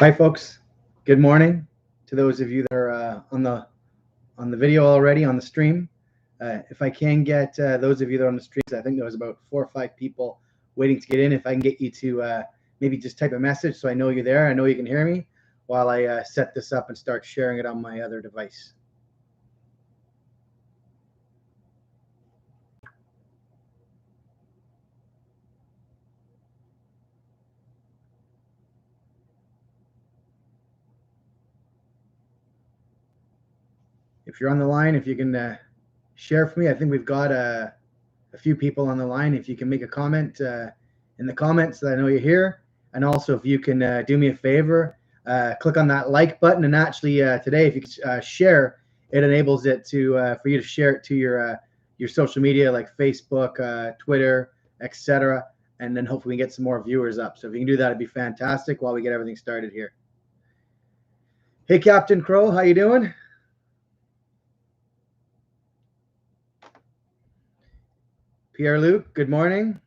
Hi, folks. Good morning to those of you that are on the video already on the stream. If I can get those of you that are on the streams, I think there was about 4 or 5 people waiting to get in. If I can get you to maybe just type a message so I know you're there, I know you can hear me while I set this up and start sharing it on my other device. If you're on the line, if you can share for me, I think we've got a few people on the line. If you can make a comment in the comments so that I know you're here, and also if you can do me a favor, click on that like button, and actually today, if you could share, it enables it to for you to share it to your social media like Facebook, Twitter, etc. And then hopefully we get some more viewers up. So if you can do that, it'd be fantastic while we get everything started here. Hey, Captain Crow, how you doing? Pierre-Luc, good morning.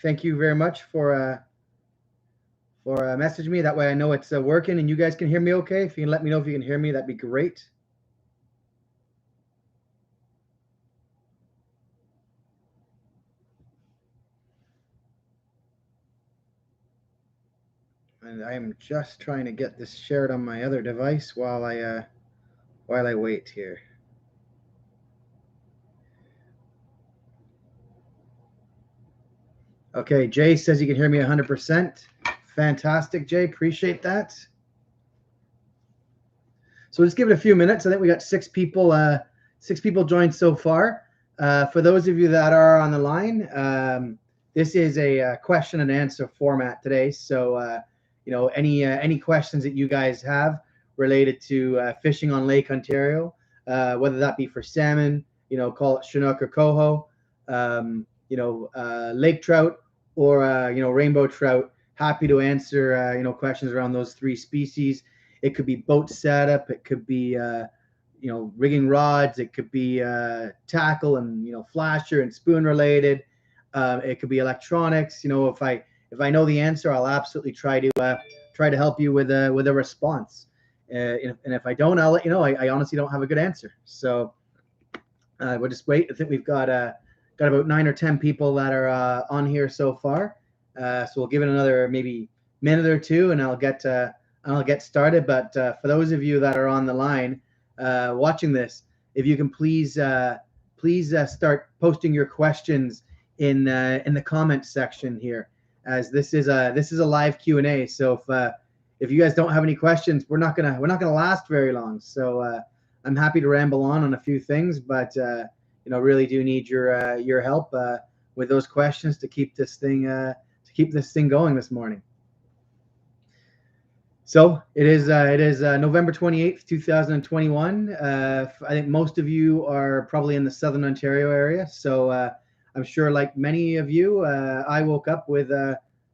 Thank you very much for messaging me. That way I know it's working and you guys can hear me okay. If you can let me know if you can hear me, that'd be great. And I am just trying to get this shared on my other device while I wait here. Okay, Jay says you can hear me 100%. Fantastic, Jay. Appreciate that. So let's give it a few minutes. I think we got 6 people joined so far. For those of you that are on the line, this is a question and answer format today. So you know, any questions that you guys have related to fishing on Lake Ontario, whether that be for salmon, you know, call it Chinook or coho, you know, lake trout, or you know, rainbow trout. Happy to answer you know, questions around those 3 species. It could be boat setup. It could be you know, rigging rods. It could be tackle and, you know, flasher and spoon related. It could be electronics. You know, if I know the answer, I'll absolutely try to help you with a response. And if I don't, I'll let you know. I honestly don't have a good answer. So we'll just wait. I think we've got about 9 or 10 people that are on here so far. So we'll give it another maybe minute or 2, and I'll get started. But for those of you that are on the line watching this, if you can please start posting your questions in the comments section here, as this is a live Q&A. So if you guys don't have any questions, we're not gonna last very long. So I'm happy to ramble on a few things, but you know, really do need your help with those questions to keep this thing going this morning. So it is November 28th, 2021. I think most of you are probably in the Southern Ontario area. So I'm sure, like many of you, I woke up with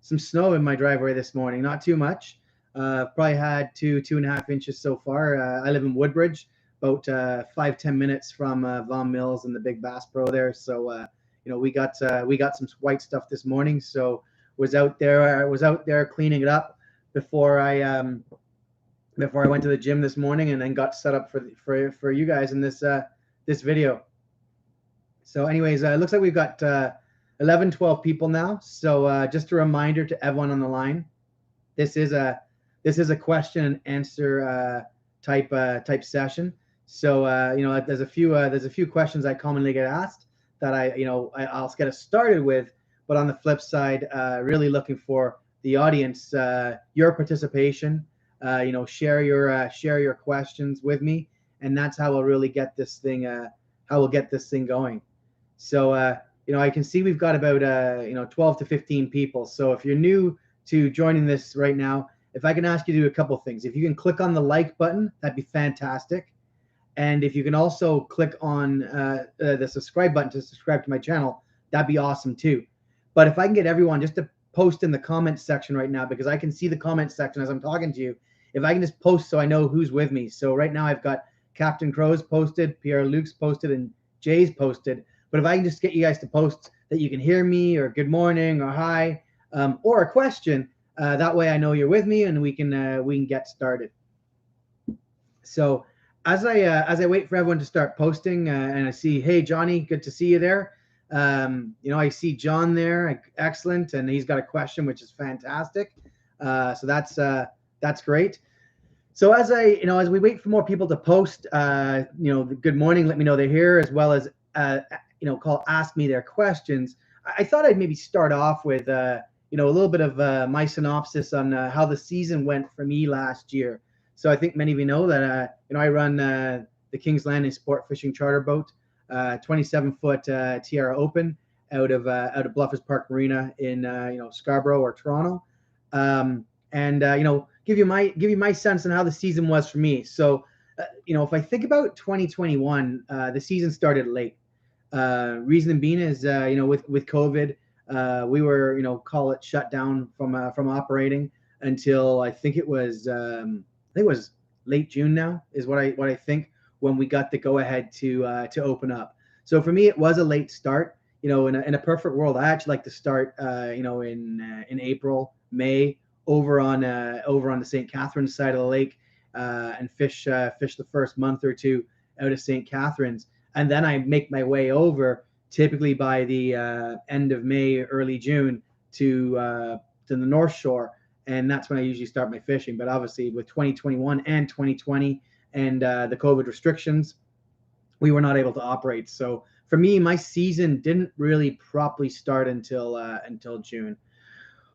some snow in my driveway this morning. Not too much. Probably had 2.5 inches so far. I live in Woodbridge, about 5-10 minutes from Vaughan Mills and the Big Bass Pro there. So you know, we got some white stuff this morning. So was out there cleaning it up before I went to the gym this morning, and then got set up for you guys in this video. So anyways, it looks like we've got 12 people now. So just a reminder to everyone on the line, this is a question and answer type session. So you know, there's a few questions I commonly get asked that I'll get us started with. But on the flip side, really looking for the audience, your participation. You know, share your questions with me, and that's how we'll really get this thing going. So you know, I can see we've got about 12 to 15 people. So if you're new to joining this right now, if I can ask you to do a couple things. If you can click on the like button, that'd be fantastic. And if you can also click on the subscribe button to subscribe to my channel, that'd be awesome too. But if I can get everyone just to post in the comments section right now, because I can see the comments section as I'm talking to you. If I can just post so I know who's with me. So right now I've got Captain Crow's posted, Pierre-Luc's posted, and Jay's posted. But if I can just get you guys to post that you can hear me, or good morning, or hi, or a question, That way I know you're with me and we can get started. So as I wait for everyone to start posting, and I see, hey Johnny, good to see you there. I see John there, excellent, and he's got a question which is fantastic. So that's great. So as we wait for more people to post, good morning, let me know they're here, as well as ask me their questions. I thought I'd maybe start off with a little bit of my synopsis on how the season went for me last year. So I think many of you know that I run the King's Landing Sport Fishing Charter Boat, 27-foot Tiara Open out of Bluffers Park Marina in Scarborough or Toronto, and give you my sense on how the season was for me. So if I think about 2021, the season started late. Reason being is with COVID, we were call it shut down from operating until I think it was late June now is what I think, when we got the go ahead to open up. So for me, it was a late start. In a perfect world, I actually like to start in April, May, over on the St. Catharines side of the lake, and fish the first month or two out of St. Catharines, and then I make my way over typically by the end of May, early June to the North Shore, and that's when I usually start my fishing. But obviously, with 2021 and 2020 and the COVID restrictions, we were not able to operate. So for me, my season didn't really properly start until June.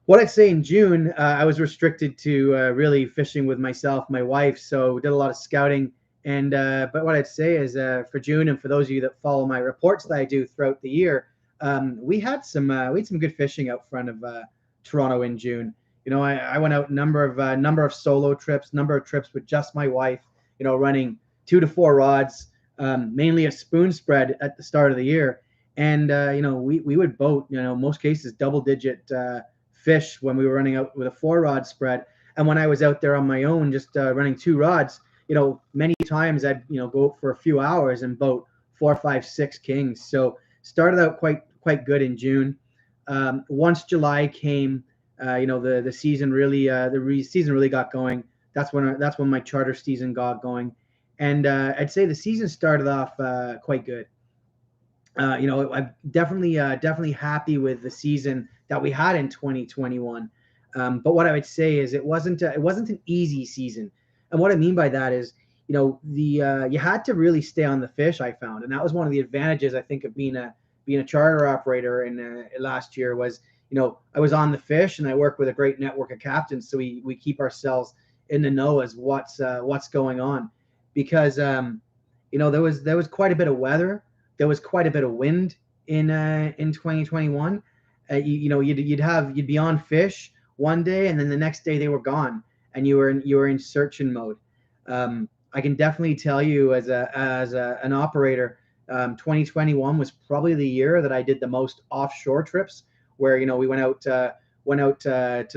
What I'd say in June, I was restricted to really fishing with myself, my wife, so we did a lot of scouting. And but what I'd say is for June, and for those of you that follow my reports that I do throughout the year, we had some good fishing out front of Toronto in June. I went out number of solo trips, number of trips with just my wife. Running 2 to 4 rods, mainly a spoon spread at the start of the year, and we would boat. Most cases double-digit fish when we were running out with a 4-rod spread. And when I was out there on my own, just running 2 rods, many times I'd go for a few hours and boat 4, 5, 6 kings. So started out quite good in June. Once July came, the season really season really got going. That's when my charter season got going, and I'd say the season started off quite good. I'm definitely happy with the season that we had in 2021. But what I would say is it wasn't an easy season. And what I mean by that is, you had to really stay on the fish, I found. And that was one of the advantages, I think, of being a charter operator in last year was, I was on the fish and I work with a great network of captains. So we keep ourselves in the know as what's going on, because, there was quite a bit of weather. There was quite a bit of wind in 2021. You'd be on fish one day, and then the next day they were gone, and you were in searching mode. I can definitely tell you as an operator, 2021 was probably the year that I did the most offshore trips, where we went out to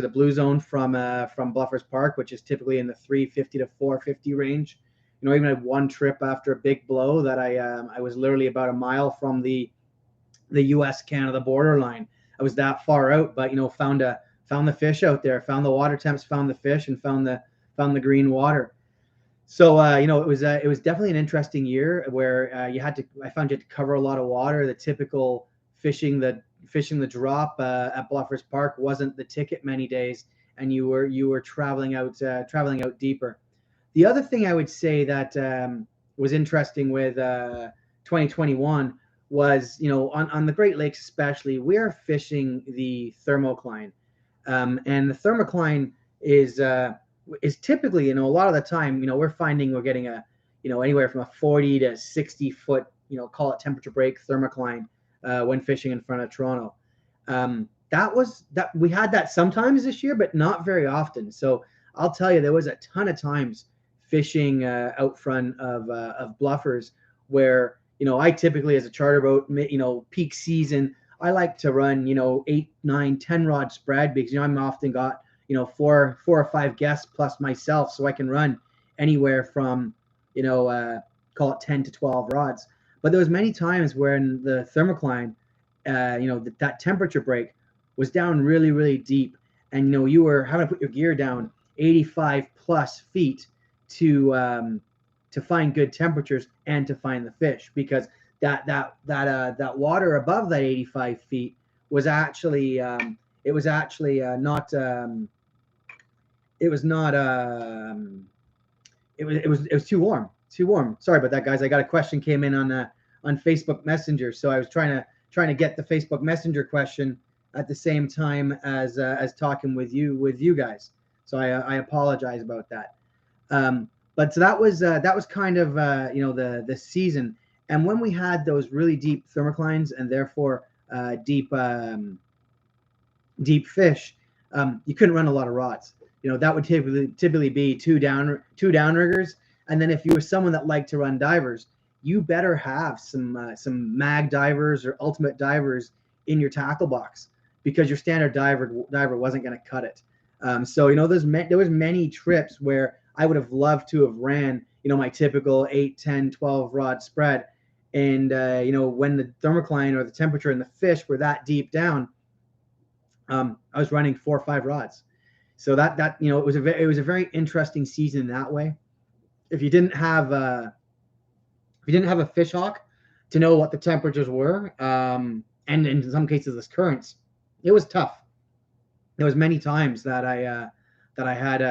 the blue zone from Bluffers Park, which is typically in the 350 to 450 range. Even had one trip after a big blow that I was literally about a mile from the U.S.-Canada borderline. I was that far out, but found the fish out there, found the water temps, found the fish, and found the green water. So it was definitely an interesting year where I found you had to cover a lot of water. The typical fishing the drop at Bluffers Park wasn't the ticket many days, and you were traveling out deeper. The other thing I would say that was interesting with 2021 was, on the Great Lakes especially, we're fishing the thermocline, and the thermocline is typically, a lot of the time, we're finding we're getting anywhere from a 40 to 60 foot, call it temperature break thermocline when fishing in front of Toronto. That we had that sometimes this year, but not very often. So I'll tell you, there was a ton of times fishing out front of Bluffers where, I typically, as a charter boat, peak season, I like to run, 8, 9, 10 rod spread, because, I'm often got, 4 or 5 guests plus myself. So I can run anywhere from, call it 10 to 12 rods. But there was many times when the thermocline, that temperature break was down really, really deep. and you were having to put your gear down 85 plus feet to find good temperatures and to find the fish, because that water above that 85 feet was actually it was actually not it was not it was too warm. Sorry about that, guys. I got a question came in on Facebook Messenger, so I was trying to get the Facebook Messenger question at the same time as talking with you guys. So I apologize about that. But so that was kind of the season, and when we had those really deep thermoclines and therefore deep fish, you couldn't run a lot of rods. That would typically be two downriggers, and then if you were someone that liked to run divers, you better have some mag divers or ultimate divers in your tackle box, because your standard diver wasn't going to cut it. So there was many trips where I would have loved to have ran my typical 8, 10, 12 rod spread, and when the thermocline or the temperature and the fish were that deep down, I was running 4 or 5 rods. So that it was a very interesting season in that way. If you didn't have a fish hawk to know what the temperatures were, and in some cases the currents, it was tough. There was many times that I had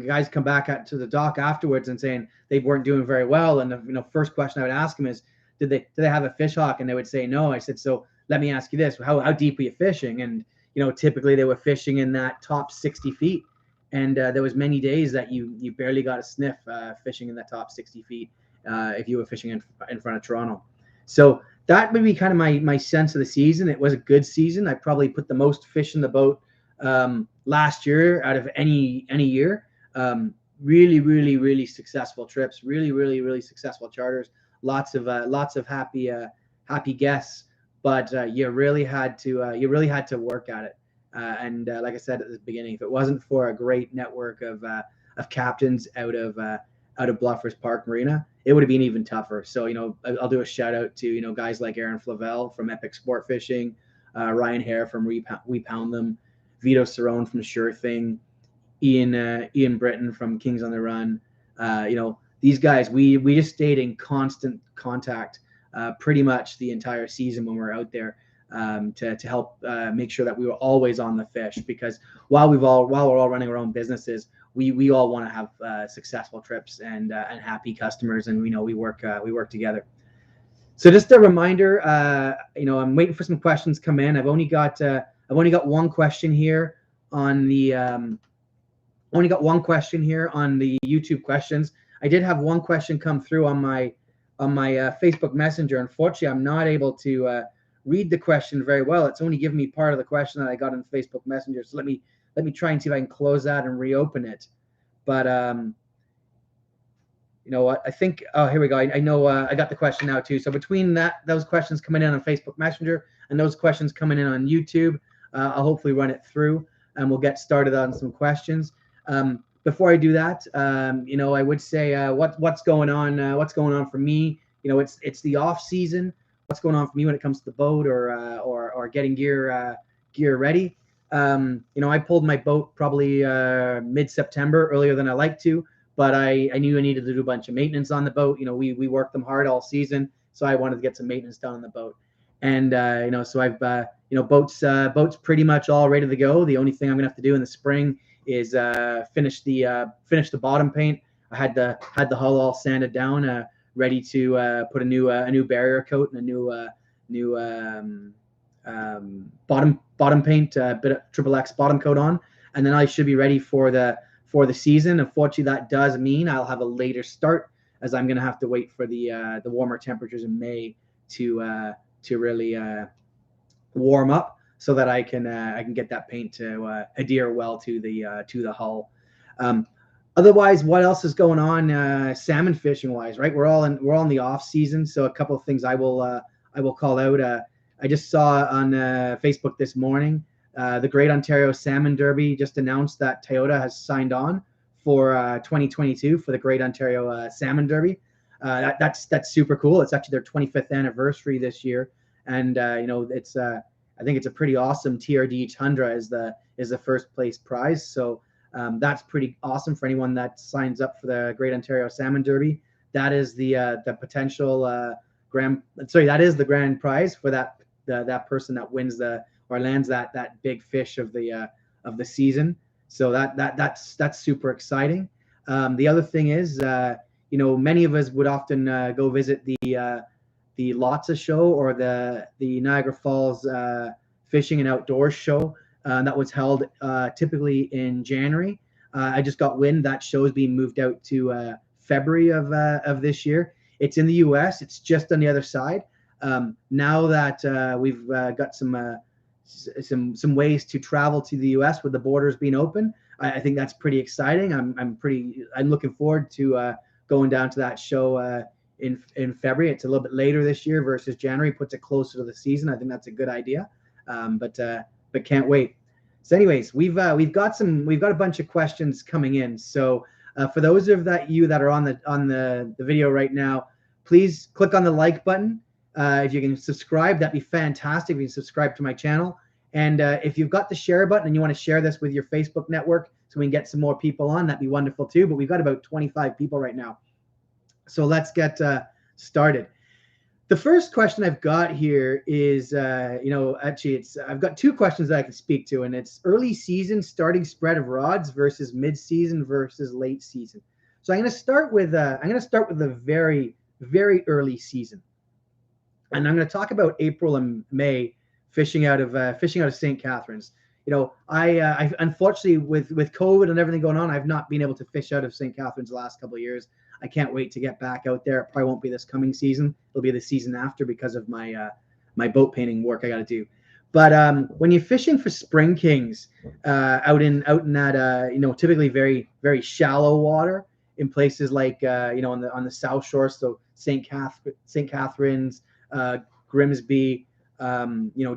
guys come back to the dock afterwards and saying they weren't doing very well, and the first question I would ask them is, did they have a fish hawk? And they would say no. I said, so let me ask you this: how deep were you fishing? And typically they were fishing in that top 60 feet, and there was many days that you barely got a sniff fishing in that top 60 feet if you were fishing in front of Toronto. So that would be kind of my sense of the season. It was a good season. I probably put the most fish in the boat last year out of any year. Really successful trips. Really successful charters. Lots of happy guests. But you really had to work at it. And like I said at the beginning, if it wasn't for a great network of captains out of Bluffers Park Marina, it would have been even tougher. So I'll do a shout out to guys like Aaron Flavel from Epic Sport Fishing, Ryan Hare from We Pound Them, Vito Cerrone from Sure Thing, Ian Britton from Kings on the Run. These guys, we just stayed in constant contact pretty much the entire season when we were out there, to help make sure that we were always on the fish, because while we're all running our own businesses, we all want to have successful trips and happy customers, and we work together. So just a reminder, I'm waiting for some questions to come in. I've only got one question here on the YouTube questions. I did have one question come through on my Facebook Messenger. Unfortunately, I'm not able to read the question very well. It's only giving me part of the question that I got on Facebook Messenger. So let me try and see if I can close that and reopen it. But you know what? I think, oh, here we go. I know I got the question now too. So between those questions coming in on Facebook Messenger and those questions coming in on YouTube, I'll hopefully run it through and we'll get started on some questions. Before I do that, I would say what's going on for me. It's the off season. What's going on for me when it comes to the boat or getting gear ready. I pulled my boat probably mid-September, earlier than I like to, but I knew I needed to do a bunch of maintenance on the boat. We worked them hard all season, so I wanted to get some maintenance done on the boat. And so I've boats pretty much all ready to go. The only thing I'm gonna have to do in the spring is finish the bottom paint. I had the hull all sanded down, ready to put a new barrier coat and a new bottom paint, bit of XXX bottom coat on, and then I should be ready for the season. Unfortunately, that does mean I'll have a later start, as I'm gonna have to wait for the warmer temperatures in May to really warm up, so that I can get that paint to adhere well to the hull. Otherwise, what else is going on salmon fishing wise? Right, we're all in the off season, so a couple of things I will call out. I just saw on Facebook this morning, the Great Ontario Salmon Derby just announced that Toyota has signed on for 2022 for the Great Ontario Salmon Derby. That's super cool. It's actually their 25th anniversary this year, and I think it's a pretty awesome TRD Tundra is the is the first place prize. So that's pretty awesome for anyone that signs up for the Great Ontario Salmon Derby. That is the potential that is the grand prize for that person that wins or lands that big fish of the season. So that's super exciting. The other thing is, many of us would often go visit the Lotsa show or the Niagara Falls Fishing and Outdoors show that was held typically in January. I just got wind that show is being moved out to February of this year. It's in the U.S. It's just on the other side. Now that we've got some ways to travel to the U.S. with the borders being open, I think that's pretty exciting. I'm looking forward to going down to that show in February. It's a little bit later this year versus January, puts it closer to the season. I think that's a good idea. But can't wait. So anyways, we've got a bunch of questions coming in. So for those of you that are on the video right now, please click on the like button. If you can subscribe, that'd be fantastic. If you can subscribe to my channel. And if you've got the share button and you want to share this with your Facebook network so we can get some more people on, that'd be wonderful too. But we've got about 25 people right now. So let's get started. The first question I've got here is, actually, I've got two questions that I can speak to, and it's early season starting spread of rods versus mid-season versus late season. So I'm going to start with the very, very early season, and I'm going to talk about April and May fishing out of St. Catharines. I unfortunately with COVID and everything going on, I've not been able to fish out of St. Catharines the last couple of years. I can't wait to get back out there. It probably won't be this coming season. It'll be the season after because of my my boat painting work I got to do. But when you're fishing for spring kings out in that typically very, very shallow water in places like on the South Shore, so St. Catharines, Grimsby,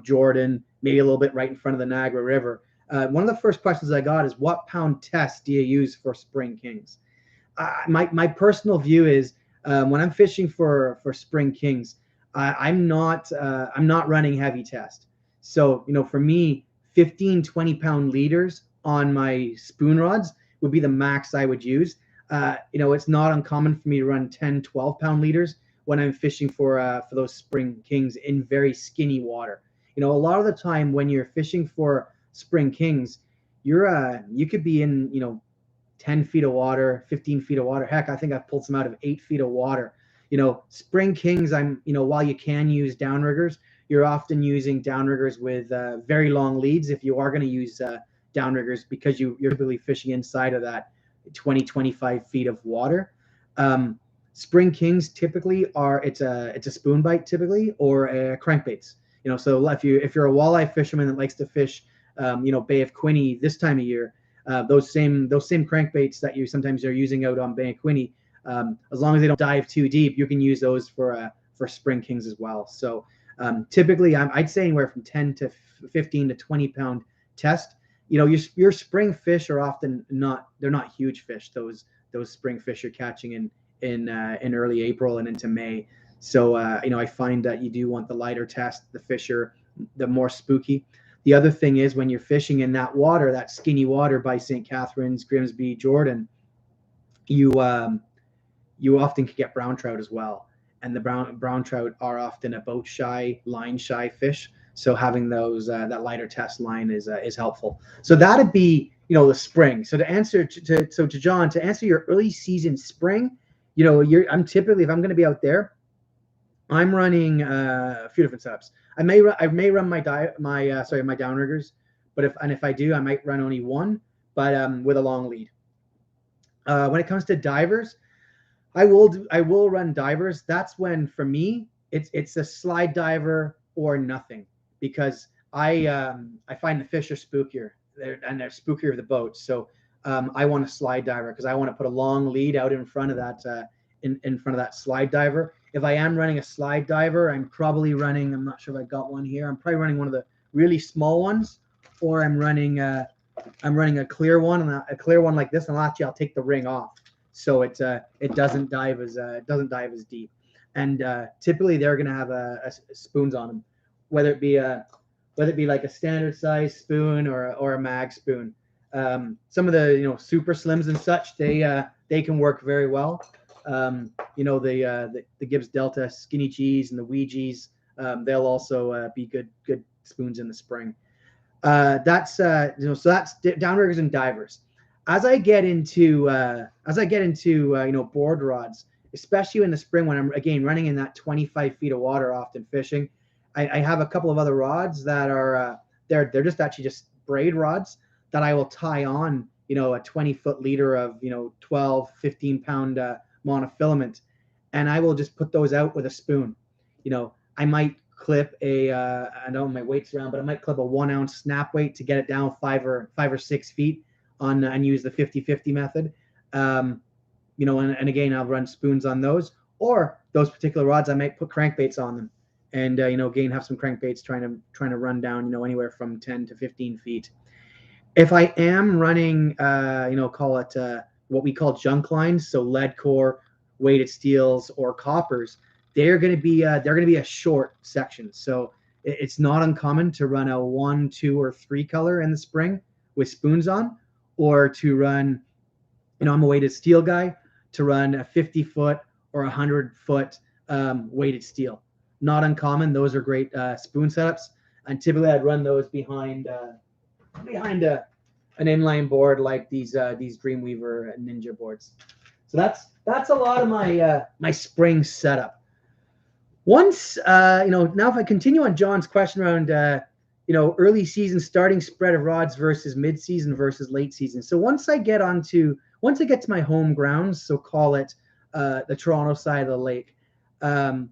Jordan, maybe a little bit right in front of the Niagara River. One of the first questions I got is, what pound test do you use for spring kings? My personal view is when I'm fishing for spring kings, I'm not running heavy test. So for me, 15-20 pound leaders on my spoon rods would be the max I would use. It's not uncommon for me to run 10-12 pound leaders when I'm fishing for those spring kings in very skinny water. A lot of the time when you're fishing for spring kings, you could be in 10 feet of water, 15 feet of water. Heck, I think I've pulled some out of 8 feet of water. Spring kings, while you can use downriggers, you're often using downriggers with very long leads if you are going to use downriggers, because you're typically fishing inside of that 20-25 feet of water. Spring kings typically it's a spoon bite typically, or a crankbaits. So if you're a walleye fisherman that likes to fish Bay of Quinte this time of year, those same crankbaits that you sometimes are using out on Bay of Quinte, as long as they don't dive too deep, you can use those for spring kings as well. So typically I'd say anywhere from 10 to 15 to 20 pound test. Your spring fish are often they're not huge fish. Those spring fish you're catching in early April and into May. So I find that you do want the lighter test. The fish are the more spooky. The other thing is, when you're fishing in that water, that skinny water by St. Catharines, Grimsby, Jordan, you often can get brown trout as well. And the brown trout are often a boat shy, line shy fish. So having those that lighter test line is helpful. So that'd be the spring. So to John, to answer your early season spring, I'm typically, if I'm going to be out there, I'm running a few different setups. I may run my downriggers, but if I do, I might run only one, but with a long lead. When it comes to divers, I will run divers. That's when, for me, it's a slide diver or nothing, because I find the fish are spookier, they're spookier of the boat. So I want a slide diver because I want to put a long lead out in front of that in front of that slide diver. If I am running a slide diver, I'm probably running, I'm not sure if I got one here, I'm probably running one of the really small ones, or I'm running a clear one, and a clear one like this, and actually I'll take the ring off so it doesn't dive as deep. And typically they're going to have spoons on them, whether it be a whether it be like a standard size spoon or a mag spoon. Some of the super slims and such, they can work very well. The Gibbs Delta skinny cheese and the Ouija's, they'll also be good spoons in the spring. So that's downriggers and divers. As I get into board rods, especially in the spring when I'm again running in that 25 feet of water, often fishing, I have a couple of other rods that are they're just actually just braid rods that I will tie on a 20-foot leader of 12, 15-pound monofilament, and I will just put those out with a spoon. I might clip I don't know my weights around, but I might clip a 1 ounce snap weight to get it down 5 or 6 feet on and use the 50-50 method. And again, I'll run spoons on those, or those particular rods I might put crankbaits on them, and again have some crankbaits trying to run down anywhere from 10 to 15 feet. If I am running call it what we call junk lines, so lead core, weighted steels, or coppers, they're going to be a short section. So it's not uncommon to run a 1, 2, or 3 color in the spring with spoons on, or to run, I'm a weighted steel guy, to run a 50-foot or 100-foot weighted steel. Not uncommon. Those are great spoon setups, and typically I'd run those behind an inline board like these Dreamweaver Ninja boards. So that's a lot of my spring setup. Once now if I continue on John's question around early season starting spread of rods versus mid season versus late season. So once I get to my home grounds, so call it the Toronto side of the lake, I'd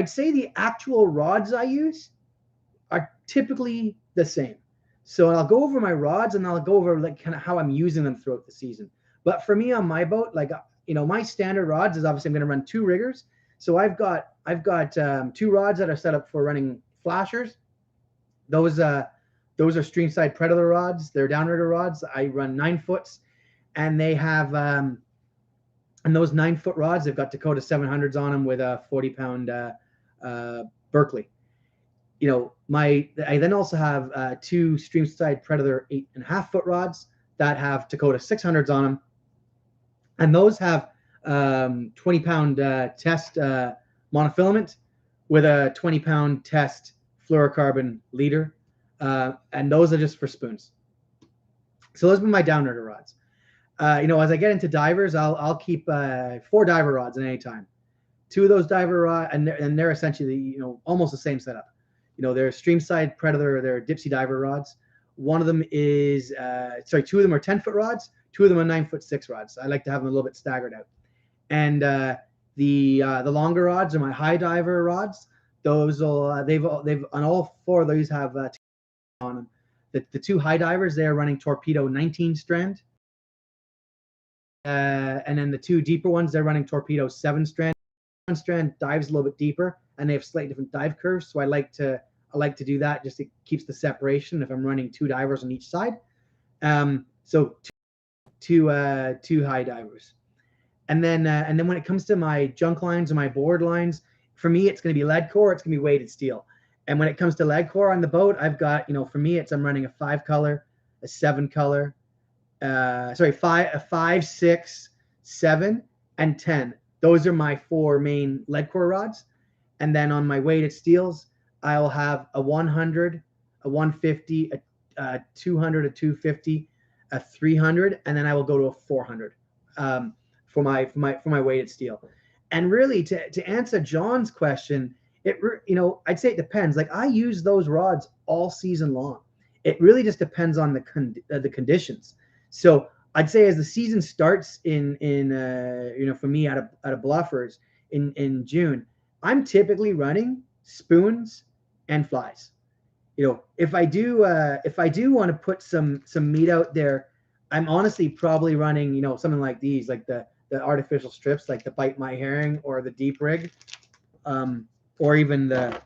say the actual rods I use are typically the same. So I'll go over my rods and I'll go over like kind of how I'm using them throughout the season. But for me on my boat, like my standard rods is obviously I'm going to run 2 riggers. So I've got 2 rods that are set up for running flashers. Those are Streamside Predator rods. They're downrigger rods. I run 9-foots, and they have and those 9-foot rods, they've got Dakota 700s on them with a 40-pound Berkeley. I then also have 2 Streamside Predator 8.5-foot rods that have Dakota 600s on them, and those have 20-pound test monofilament with a 20-pound test fluorocarbon leader, and those are just for spoons. So those are my downrigger rods. As I get into divers, I'll keep 4 diver rods at any time. 2 of those diver rods, and they're essentially almost the same setup. They're Streamside Predator, they're Dipsy diver rods. One of them is 2 of them are 10-foot rods. 2 of them are 9-foot 6 rods. I like to have them a little bit staggered out. And the longer rods are my high diver rods. Those will they've on all 4 of those have on them. The 2 high divers, they are running Torpedo 19 strand, and then the 2 deeper ones, they're running Torpedo 7 strand. 1 strand dives a little bit deeper, and they have slightly different dive curves. So I like to do that, just it keeps the separation if I'm running 2 divers on each side. So two high divers. And then when it comes to my junk lines or my board lines, for me, it's going to be lead core, it's going to be weighted steel. And when it comes to lead core on the boat, I've got, for me, I'm running a 5 color, a 7 color, a 5, 6, 7, and 10. Those are my 4 main lead core rods. And then on my weighted steels, I'll have a 100, a 150, a 200, a 250, a 300, and then I will go to a 400. For my weighted steel. And really to answer John's question, I'd say it depends. Like I use those rods all season long. It really just depends on the conditions. So I'd say as the season starts in for me at a Bluffers in June, I'm typically running spoons and flies. If I do want to put some meat out there, I'm honestly probably running something like these, like the artificial strips, like the Bite My Herring or the Deep Rig, or even the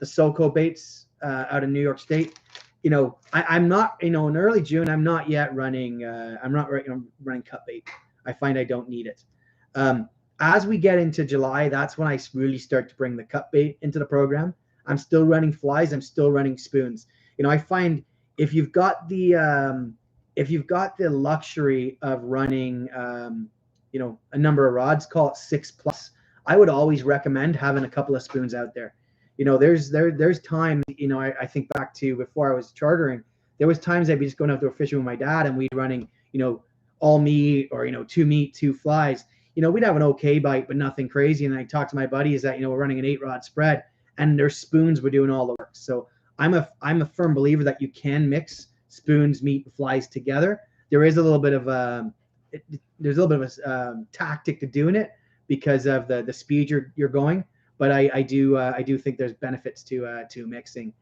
SoCo baits out of New York State. I'm not in early June. I'm not yet running. I'm running cut bait. I find I don't need it. As we get into July, that's when I really start to bring the cut bait into the program. I'm still running flies. I'm still running spoons. You know, I find if you've got the luxury of running, you know, a number of rods, call it 6+, I would always recommend having a couple of spoons out there. You know, there's times, you know, I think back to before I was chartering, there was times I'd be just going outdoor fishing with my dad and we'd running, you know, all meat or, you know, 2 meat, 2 flies. You know, we'd have an okay bite, but nothing crazy. And I talked to my buddies that, you know, we're running an 8-rod spread and their spoons were doing all the work. So I'm a firm believer that you can mix spoons, meat, and flies together. There is a little bit of a tactic to doing it because of the speed you're going. But I do think there's benefits to mixing.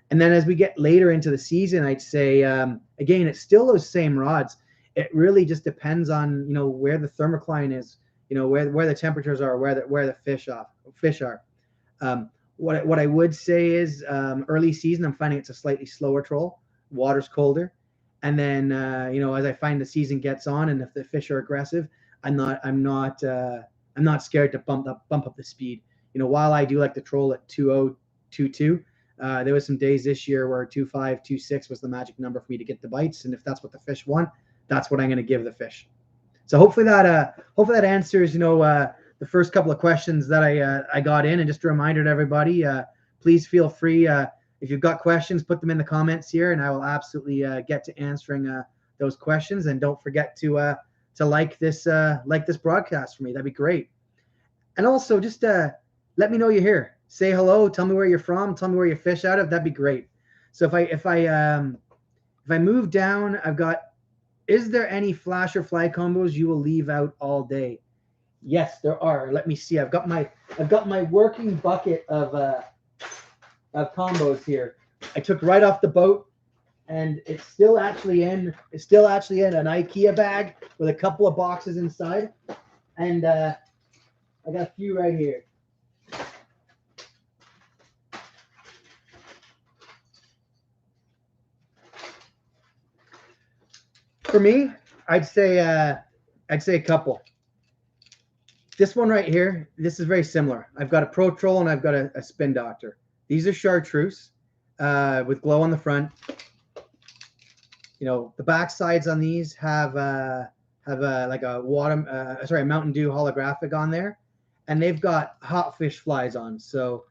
And then as we get later into the season, I'd say again, it's still those same rods. It really just depends on, you know, where the thermocline is, you know, where the temperatures are, where the fish are. What I would say is early season, I'm finding it's a slightly slower troll. Water's colder, and then you know, as I find the season gets on, and if the fish are aggressive, I'm not scared to bump up the speed. You know, while I do like to troll at 2.0, 2.2, there was some days this year where 2.5, 2.6 was the magic number for me to get the bites, and if that's what the fish want, that's what I'm going to give the fish. So hopefully that answers, you know, the first couple of questions that I got in. And just a reminder to everybody, please feel free, if you've got questions, put them in the comments here, and I will absolutely get to answering those questions. And don't forget to like this broadcast for me. That'd be great. And also just let me know you're here. Say hello. Tell me where you're from. Tell me where you fish out of. That'd be great. So if I move down, I've got. Is there any flash or fly combos you will leave out all day? Yes, there are. Let me see. I've got my working bucket of combos here. I took right off the boat, and it's still actually in an IKEA bag with a couple of boxes inside, and I got a few right here. For me, I'd say a couple. This one right here, this is very similar. I've got a Pro Troll and I've got a Spin Doctor. These are chartreuse with glow on the front. You know, the back sides on these have like a Mountain Dew holographic on there, and they've got hot fish flies on. So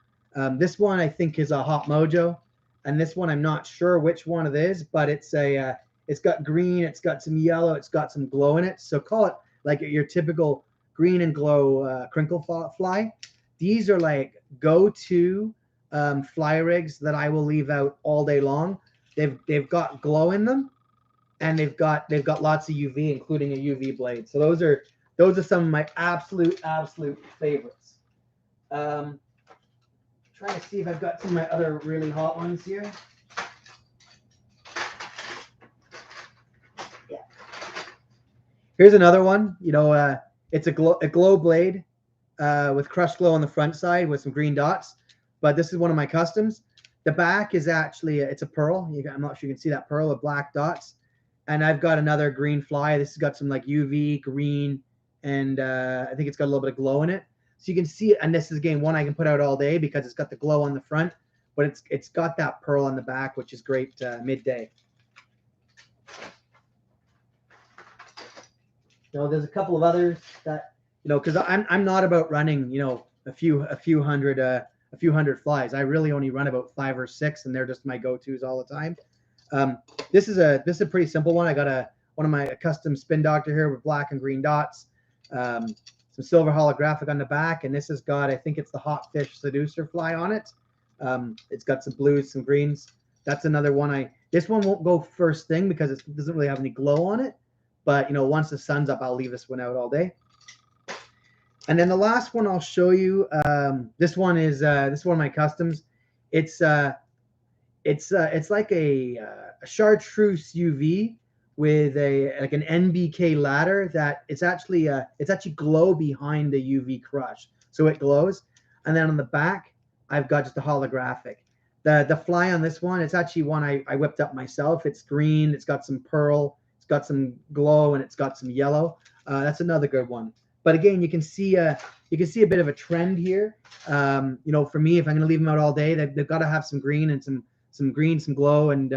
this one I think is a Hot Mojo, and this one I'm not sure which one it is, but it's got green, it's got some yellow, it's got some glow in it. So call it like your typical green and glow crinkle fly. These are like go-to fly rigs that I will leave out all day long. They've got glow in them, and they've got lots of UV, including a UV blade. So those are some of my absolute favorites. Trying to see if I've got some of my other really hot ones here. Yeah. Here's another one. You know, it's a glow blade with crushed glow on the front side with some green dots. But this is one of my customs. The back is actually it's a pearl. I'm not sure you can see that pearl with black dots. And I've got another green fly. This has got some like UV green, and I think it's got a little bit of glow in it. So you can see it. And this is again one I can put out all day because it's got the glow on the front, but it's got that pearl on the back, which is great midday. You know, there's a couple of others that, you know, because I'm not about running, you know, a few hundred flies. I really only run about 5 or 6, and they're just my go-tos all the time. This is a pretty simple one. I got one of my custom Spin Doctor here with black and green dots, some silver holographic on the back, and this has got, I think it's the Hot Fish Seducer fly on it. It's got some blues, some greens. That's another one. This one won't go first thing because it doesn't really have any glow on it. But you know, once the sun's up, I'll leave this one out all day. And then the last one I'll show you. This one is one of my customs. It's like a chartreuse UV with like an NBK ladder that it's actually glow behind the UV crush, so it glows. And then on the back, I've got just a holographic. The fly on this one, it's actually one I whipped up myself. It's green. It's got some pearl. It's got some glow, and it's got some yellow. That's another good one. But again, you can see a bit of a trend here. You know, for me, if I'm going to leave them out all day, they've got to have some green and some green, some glow, and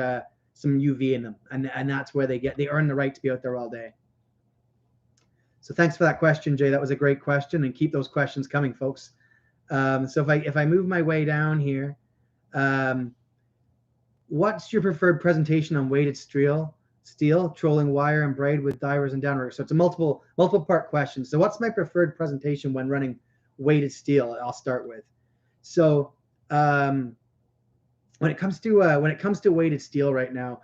some UV in them, and that's where they earn the right to be out there all day. So thanks for that question, Jay. That was a great question, and keep those questions coming, folks. So if I move my way down here, what's your preferred presentation on weighted steel, trolling wire, and braid with divers and downriggers? So it's a multiple part question. So what's my preferred presentation when running weighted steel? I'll start with. So when it comes to weighted steel right now,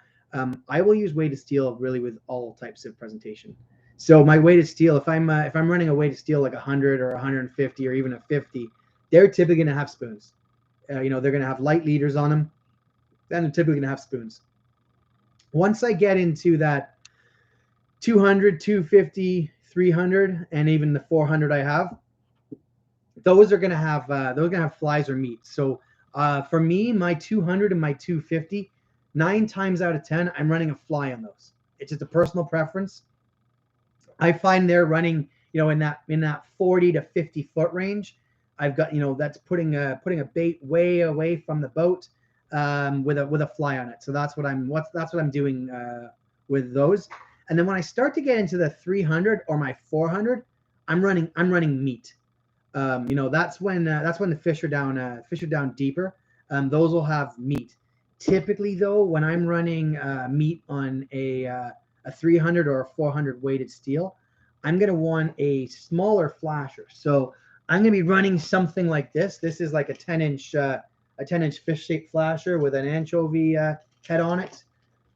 I will use weighted steel really with all types of presentation. So my weighted steel, if I'm running a weighted steel like 100 or 150 or even a 50, they're typically going to have spoons. You know, they're going to have light leaders on them, and they're typically going to have spoons. Once I get into that 200, 250, 300, and even the 400 I have, those are going to have flies or meat. So for me, my 200 and my 250, 9 times out of 10, I'm running a fly on those. It's just a personal preference. I find they're running, you know, in that 40 to 50 foot range. I've got, you know, that's putting a bait way away from the boat with a fly on it. So that's what I'm doing with those. And then when I start to get into the 300 or my 400, I'm running meat. You know, that's when the fish are down deeper. Those will have meat. Typically, though, when I'm running meat on a 300 or a 400 weighted steel, I'm going to want a smaller flasher. So I'm going to be running something like this. This is like a 10-inch fish-shaped flasher with an anchovy head on it.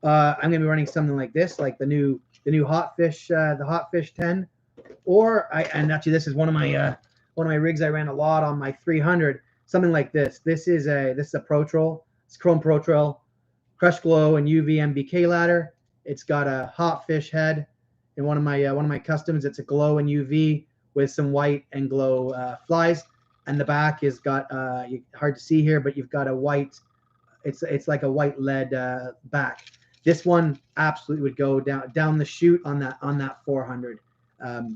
I'm going to be running something like this, like the new Hotfish, the Hotfish 10. And actually, this is one of my rigs I ran a lot on my 300. Something like this. This is a Pro Troll. It's Chrome Pro Troll, Crush Glow and UV MBK ladder. It's got a Hotfish head. In one of my customs, it's a glow and UV with some white and glow flies. And the back has got hard to see here, but you've got a white. It's like a white lead back. This one absolutely would go down the chute on that 400,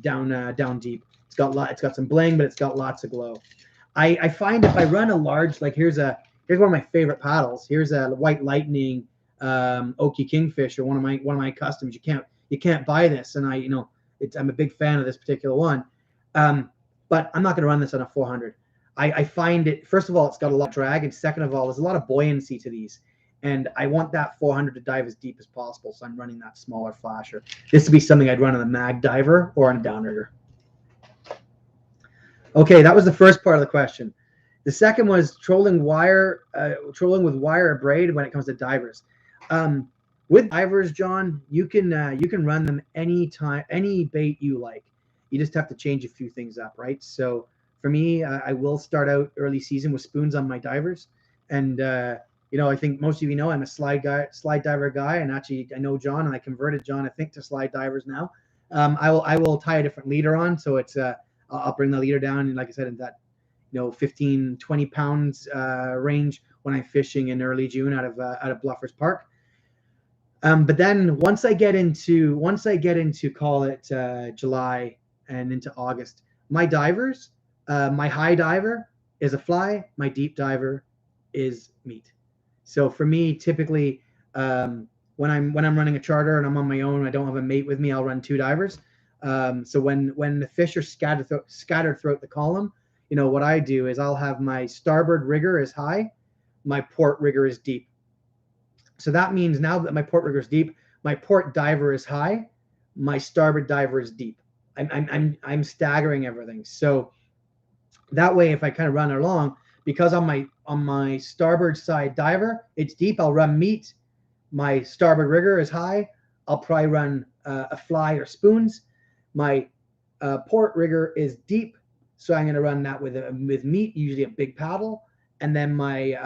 down deep. It's got some bling, but it's got lots of glow. I find if I run a large, like here's one of my favorite paddles. Here's a White Lightning Oki Kingfisher, one of my customs. You can't buy this, and I'm a big fan of this particular one. But I'm not going to run this on a 400. I find it, first of all, it's got a lot of drag, and second of all, there's a lot of buoyancy to these. And I want that 400 to dive as deep as possible, so I'm running that smaller flasher. This would be something I'd run on a mag diver or on a downrigger. Okay, that was the first part of the question. The second was trolling with wire or braid when it comes to divers. With divers, John, you can run them anytime, any bait you like. You just have to change a few things up, right? So for me, I will start out early season with spoons on my divers, and I think most of you know I'm a slide diver guy, and actually I know John, and I converted John, I think, to slide divers now. I will tie a different leader on, so it's I'll bring the leader down, and like I said, in that 15, 20 pounds range when I'm fishing in early June out of Bluffers Park. But then once I get into call it July and into August, my divers, my high diver is a fly, my deep diver is meat. So for me, typically, when I'm running a charter and I'm on my own, I don't have a mate with me, I'll run 2 divers. So when the fish are scattered throughout the column, what I do is I'll have my starboard rigger is high, my port rigger is deep. So that means now that my port rigger is deep, my port diver is high, my starboard diver is deep. I'm staggering everything. So that way, if I kind of run along, because on my starboard side diver, it's deep, I'll run meat. My starboard rigger is high, I'll probably run a fly or spoons. My port rigger is deep, so I'm going to run that with meat, usually a big paddle. And then my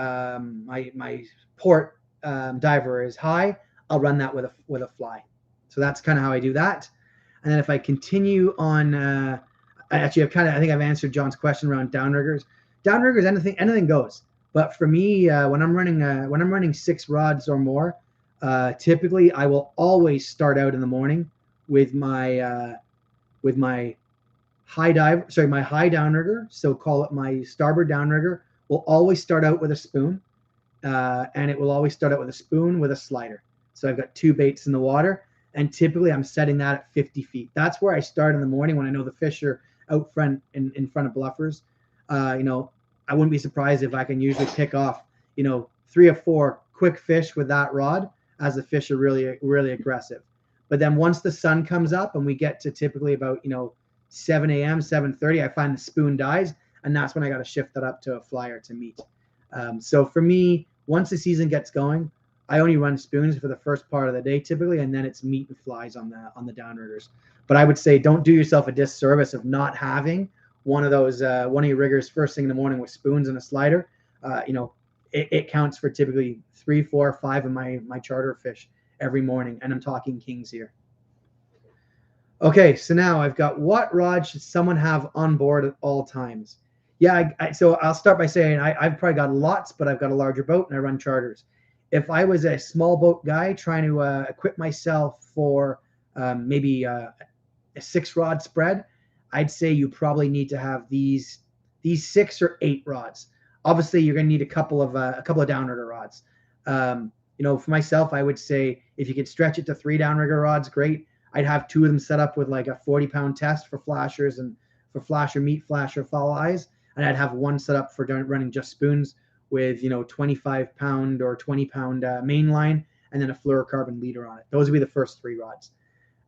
my port diver is high, I'll run that with a fly. So that's kind of how I do that. And then if I continue on, I think I've answered John's question around downriggers. Downriggers, anything goes. But for me, when I'm running 6 rods or more, typically I will always start out in the morning with my high downrigger, so call it my starboard downrigger, will always start out with a spoon, and it will always start out with a spoon with a slider. So I've got 2 baits in the water, and typically I'm setting that at 50 feet. That's where I start in the morning when I know the fish are out front in front of bluffers. You know, I wouldn't be surprised if I can usually pick off, you know, 3 or 4 quick fish with that rod as the fish are really, really aggressive. But then once the sun comes up and we get to typically about, you know, 7 a.m., 7:30, I find the spoon dies, and that's when I got to shift that up to a flyer to meat. So for me, once the season gets going, I only run spoons for the first part of the day typically, and then it's meat and flies on the downriggers. But I would say don't do yourself a disservice of not having one of those one of your riggers first thing in the morning with spoons and a slider. You know, it counts for typically 3, 4, 5 of my charter fish every morning, and I'm talking kings here. Okay, so now I've got, what rod should someone have on board at all times? Yeah, so I'll start by saying I've probably got lots, but I've got a larger boat and I run charters. If I was a small boat guy trying to equip myself for maybe a 6-rod spread, I'd say you probably need to have these 6 or 8 rods. Obviously, you're going to need a couple of downrigger rods. You know, for myself, I would say if you could stretch it to 3 downrigger rods, great. I'd have 2 of them set up with like a 40-pound test for flashers and for flasher meat, flasher foul eyes, and I'd have 1 set up for running just spoons with, you know, 25-pound or 20-pound main line, and then a fluorocarbon leader on it. Those would be the first 3 rods.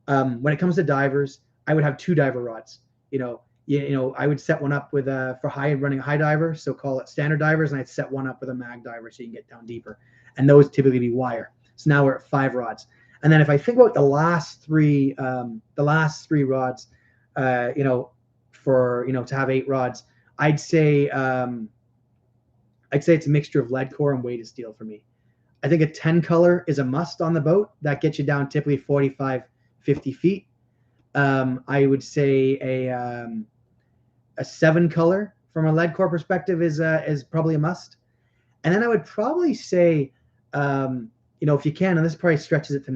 When it comes to divers, I would have 2 diver rods. You know, I would set one up with for running a high diver, so call it standard divers, and I'd set one up with a mag diver so you can get down deeper. And those typically be wire. So now we're at 5 rods. And then if I think about the last 3 rods, you know, for, you know, to have 8 rods, I'd say it's a mixture of lead core and weighted steel for me. I think a 10 color is a must on the boat. That gets you down typically 45, 50 feet. I would say a 7 color from a lead core perspective is probably a must. And then I would probably say, you know, if you can, and this probably stretches it to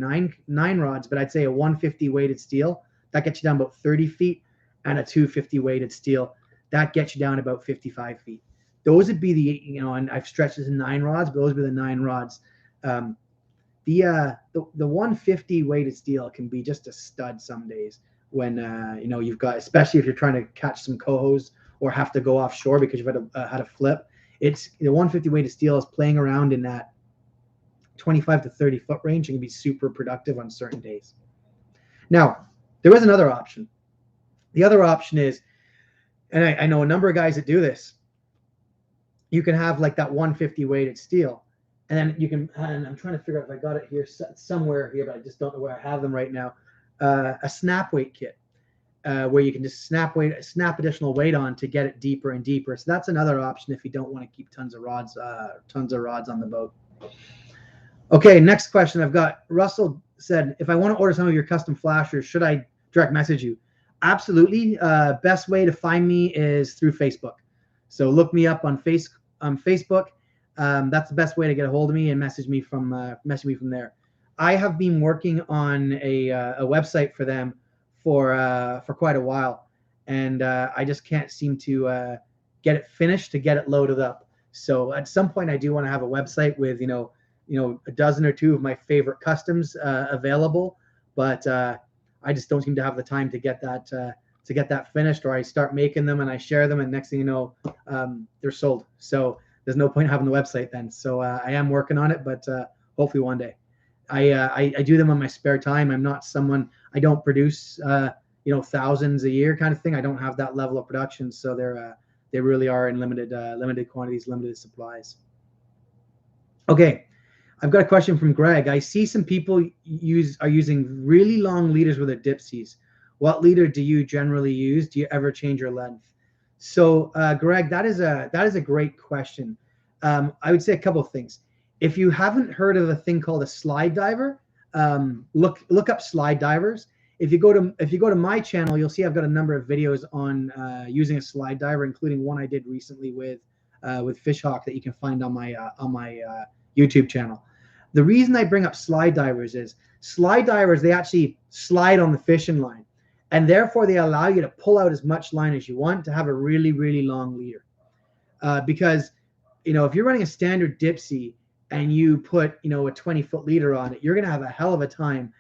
9 rods, but I'd say a 150 weighted steel, that gets you down about 30 feet, and a 250 weighted steel, that gets you down about 55 feet. Those would be the, you know, and I've stretched it to 9 rods, but those would be the 9 rods. The 150 weighted steel can be just a stud some days when, you know, you've got, especially if you're trying to catch some cohos or have to go offshore because you've had a flip. It's the 150 weighted steel is playing around in that 25 to 30 foot range and can be super productive on certain days. Now, there is another option. The other option is, and I know a number of guys that do this, you can have like that 150 weighted steel, and then you can, and I'm trying to figure out if I got it here somewhere here, but I just don't know where I have them right now, a snap weight kit, where you can just snap additional weight on to get it deeper and deeper. So that's another option if you don't want to keep tons of rods on the boat. Okay, next question I've got. Russell said, if I want to order some of your custom flashers, should I direct message you? Absolutely. Best way to find me is through Facebook. So look me up on Facebook. That's the best way to get a hold of me, and message me from there. I have been working on a website for them for quite a while, and I just can't seem to get it finished to get it loaded up. So at some point, I do want to have a website with you know a dozen or 2 of my favorite customs available, but I just don't seem to have the time to get that finished, or I start making them and I share them, and next thing you know, they're sold. So there's no point having the website then. So I am working on it, but hopefully one day. I do them on my spare time. I'm not someone, I don't produce you know, thousands a year kind of thing. I don't have that level of production, so they really are in limited quantities, limited supplies. Okay. I've got a question from Greg. I see some people are using really long leaders with their dipsies. What leader do you generally use? Do you ever change your length? So, Greg, that is a great question. I would say a couple of things. If you haven't heard of a thing called a slide diver, look up slide divers. If you go to my channel, you'll see I've got a number of videos on using a slide diver, including one I did recently with Fishhawk that you can find on my YouTube channel. The reason I bring up slide divers is slide divers, they actually slide on the fishing line. And therefore they allow you to pull out as much line as you want to have a really, really long leader. Because, if you're running a standard dipsy and you put, a 20-foot leader on it, you're going to have a hell of a time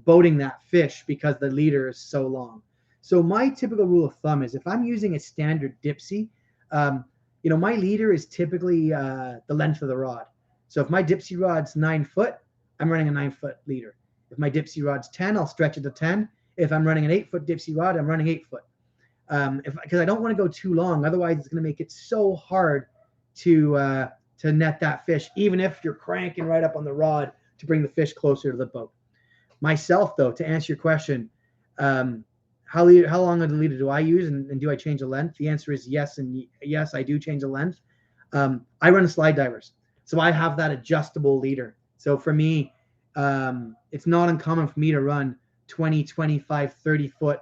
boating that fish because the leader is so long. So my typical rule of thumb is if I'm using a standard dipsy, my leader is typically the length of the rod. So if my dipsy rod's 9 foot, I'm running a 9-foot leader. If my dipsy rod's 10, I'll stretch it to 10. If I'm running an 8-foot dipsy rod, I'm running 8 foot. Because I don't want to go too long. Otherwise, it's going to make it so hard to net that fish, even if you're cranking right up on the rod to bring the fish closer to the boat. Myself, though, to answer your question, how long of the leader do I use, and do I change the length? The answer is yes, and yes, I do change the length. I run slide divers, so I have that adjustable leader. So for me, it's not uncommon for me to run 20, 25, 30 foot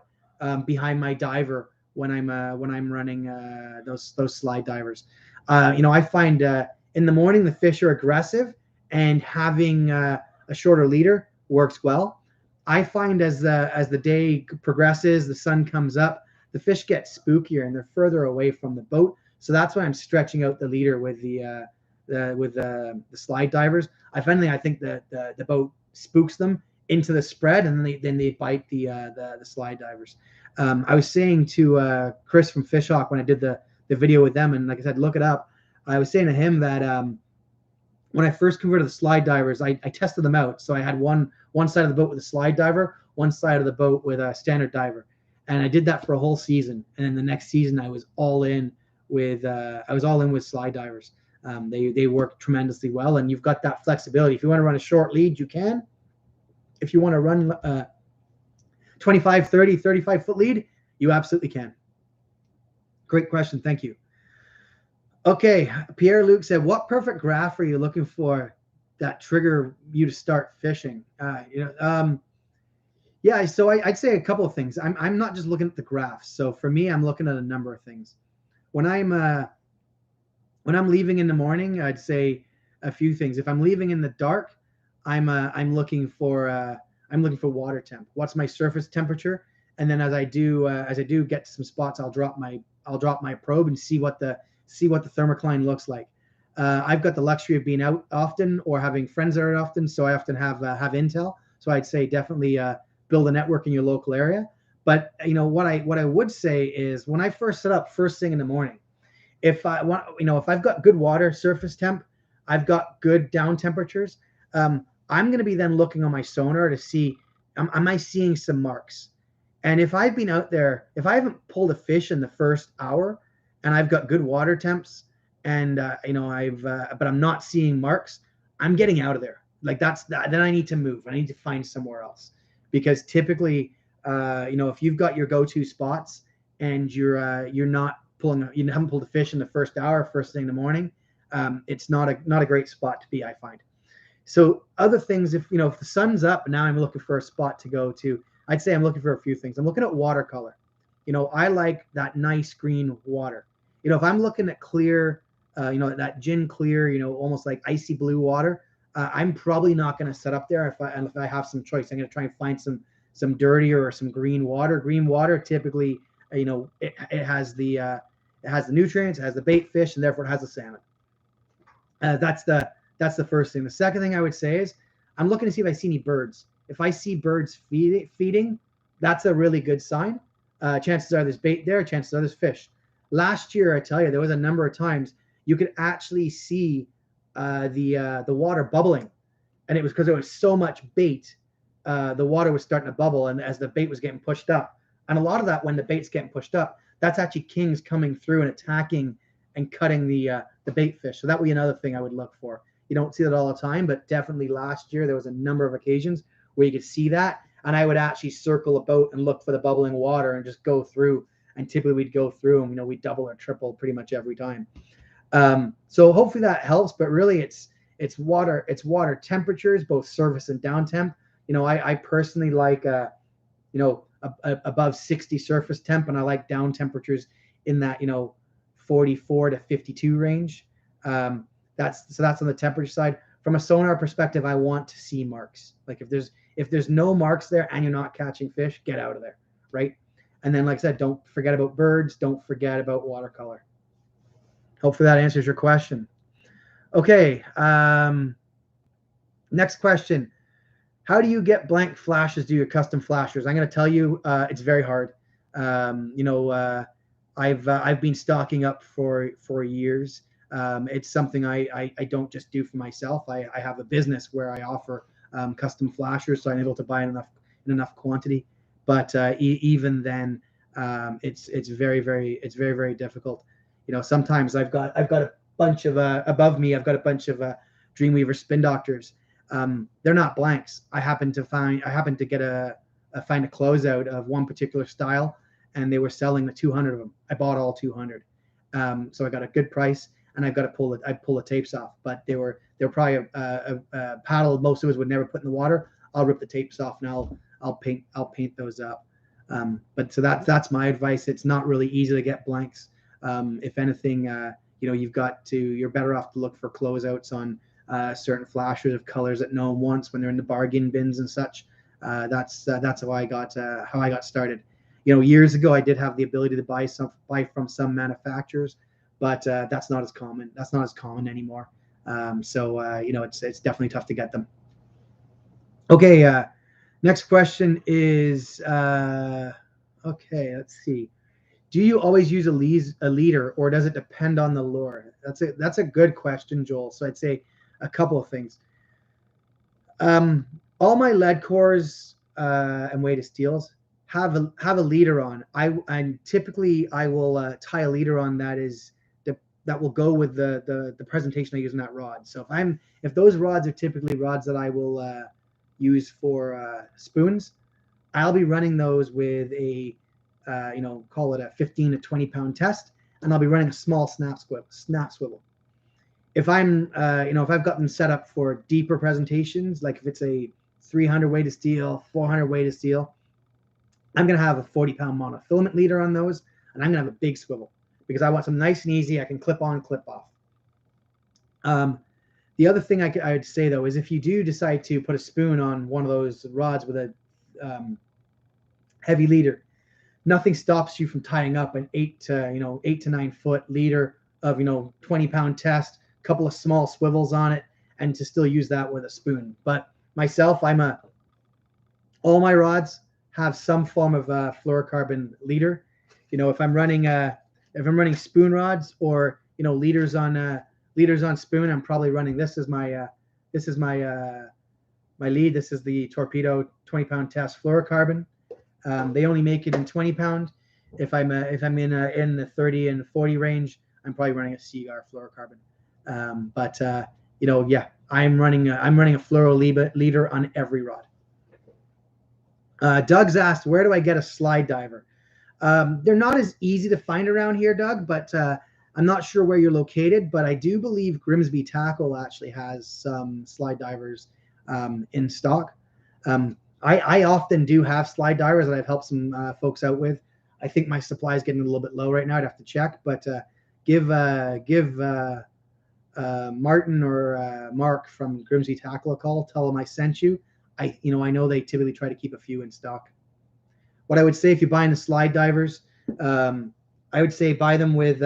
behind my diver when I'm running those slide divers. I find in the morning the fish are aggressive, and having a shorter leader works well. I find as the day progresses, the sun comes up, the fish get spookier and they're further away from the boat. So that's why I'm stretching out the leader with the slide divers. I think the boat spooks them into the spread, and then they bite the slide divers. I was saying to Chris from Fishhawk when I did the video with them, and like I said, look it up. I was saying to him that when I first converted the slide divers, I tested them out. So I had one side of the boat with a slide diver, one side of the boat with a standard diver, and I did that for a whole season. And then the next season, I was all in with slide divers. They work tremendously well, and you've got that flexibility. If you want to run a short lead, you can. If you want to run 25, 30, 35 foot lead, you absolutely can. Great question. Thank you. Okay. Pierre-Luc said, what perfect graph are you looking for that trigger you to start fishing? Yeah, so I'd say a couple of things. I'm not just looking at the graphs. So for me, I'm looking at a number of things. When I'm leaving in the morning, I'd say a few things. If I'm leaving in the dark, I'm looking for water temp. What's my surface temperature? And then as I do get to some spots, I'll drop my probe and see what the thermocline looks like. I've got the luxury of being out often or having friends that are often, so I often have intel. So I'd say definitely build a network in your local area. But what I would say is when I first set up first thing in the morning, if I've got good water surface temp, I've got good down temperatures. I'm going to be then looking on my sonar to see, am I seeing some marks? And if I've been out there, if I haven't pulled a fish in the first hour and I've got good water temps and, but I'm not seeing marks, I'm getting out of there. Like then I need to move. I need to find somewhere else, because typically, if you've got your go-to spots and you haven't pulled a fish in the first hour, first thing in the morning, it's not a great spot to be, I find. So other things, if the sun's up, now I'm looking for a spot to go to. I'd say I'm looking for a few things. I'm looking at watercolor. I like that nice green water. If I'm looking at clear, that gin clear, almost like icy blue water, I'm probably not going to set up there. If I have some choice, I'm going to try and find some dirtier or some green water. Green water typically, it has the nutrients, it has the bait fish, and therefore it has the salmon. That's the first thing. The second thing I would say is I'm looking to see if I see any birds. If I see birds feeding, that's a really good sign. Chances are there's bait there. Chances are there's fish. Last year, I tell you, there was a number of times you could actually see the water bubbling, and it was because there was so much bait. The water was starting to bubble, and as the bait was getting pushed up, and a lot of that, when the bait's getting pushed up, that's actually kings coming through and attacking and cutting the bait fish. So that would be another thing I would look for. You don't see that all the time, but definitely last year there was a number of occasions where you could see that, and I would actually circle a boat and look for the bubbling water and just go through. And typically we'd go through and we double or triple pretty much every time. So hopefully that helps. But really, it's water temperatures, both surface and down temp. I personally like above 60 surface temp, and I like down temperatures in that 44 to 52 range. That's on the temperature side. From a sonar perspective, I want to see marks. Like if there's no marks there and you're not catching fish, get out of there. right? And then, like I said, don't forget about birds. Don't forget about watercolor. Hopefully that answers your question. Okay. Next question. How do you get blank flashes? Do your custom flashers? I'm going to tell you, it's very hard. I've been stocking up for years. It's something I don't just do for myself. I have a business where I offer custom flashers, so I'm able to buy in enough quantity. But even then, it's very difficult. Sometimes I've got a bunch of above me. I've got a bunch of Dreamweaver spin doctors. They're not blanks. I happen to find a closeout of one particular style, and they were selling the 200 of them. I bought all 200, so I got a good price, and I've got to pull the tapes off. But they were probably a paddle most of us would never put in the water. I'll rip the tapes off and I'll paint those up. But so that's my advice. It's not really easy to get blanks. If anything, you're better off to look for closeouts on certain flashers of colors that no one wants when they're in the bargain bins and such. That's how I got started. Years ago I did have the ability to buy from some manufacturers, but that's not as common. That's not as common anymore. It's definitely tough to get them. Okay. Next question is okay. Let's see. Do you always use a leader, or does it depend on the lure? That's a good question, Joel. So I'd say a couple of things. All my lead cores and weighted steels have a leader on. I typically will tie a leader on that will go with the presentation I use in that rod. So if those rods are typically rods that I will use for spoons, I'll be running those with a call it a 15 to 20 pound test, and I'll be running a small snap swivel. If if I've got them set up for deeper presentations, like if it's a 300 weighted steel, 400 weighted steel, I'm going to have a 40-pound monofilament leader on those, and I'm going to have a big swivel because I want some nice and easy. I can clip on, clip off. The other thing I would say though is if you do decide to put a spoon on one of those rods with a heavy leader, nothing stops you from tying up an 8 to 9 foot leader of 20-pound test, a couple of small swivels on it, and to still use that with a spoon. But myself, all my rods have some form of fluorocarbon leader. If I'm running spoon rods or leaders on spoon, I'm probably running this is my lead. This is the Torpedo 20-pound test fluorocarbon. They only make it in 20-pound. If I'm in the 30 and 40 range, I'm probably running a Seagar fluorocarbon. I'm running a fluoro leader on every rod. Doug's asked, where do I get a slide diver? They're not as easy to find around here, Doug, but I'm not sure where you're located, but I do believe Grimsby Tackle actually has some slide divers in stock. I often do have slide divers that I've helped some folks out with. I think my supply is getting a little bit low right now. I'd have to check, but give Martin or Mark from Grimsby Tackle a call. Tell them I sent you. I know they typically try to keep a few in stock. What I would say if you're buying the slide divers, I would say buy them with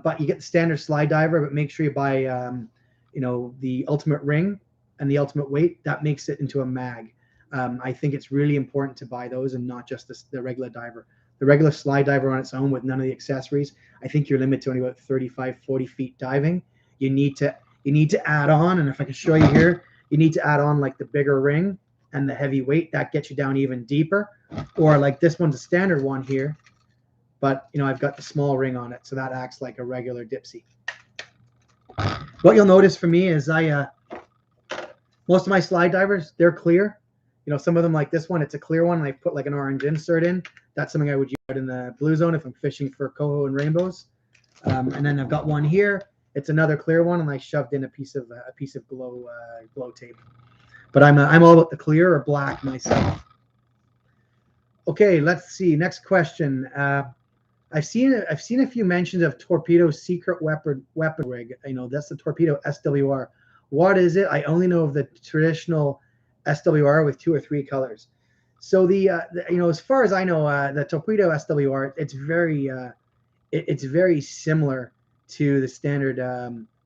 but you get the standard slide diver, but make sure you buy the ultimate ring and the ultimate weight. That makes it into a mag. I think it's really important to buy those and not just the regular diver. The regular slide diver on its own with none of the accessories, I think you're limited to only about 35, 40 feet diving. You need to add on, and if I can show you here, you need to add on like the bigger ring and the heavy weight. That gets you down even deeper. Or like this one's a standard one here, but I've got the small ring on it, so that acts like a regular dipsy. What you'll notice for me is most of my slide divers, they're clear. Some of them like this one, it's a clear one, and I put like an orange insert in. That's something I would use out in the blue zone if I'm fishing for coho and rainbows. And then I've got one here. It's another clear one, and I shoved in a piece of glow tape. But I'm all about the clear or black myself. Okay, let's see. Next question. I've seen a few mentions of Torpedo's secret weapon rig. That's the Torpedo SWR. What is it? I only know of the traditional SWR with 2 or 3 colors. So you know, as far as I know, the Torpedo SWR, it's very similar to the standard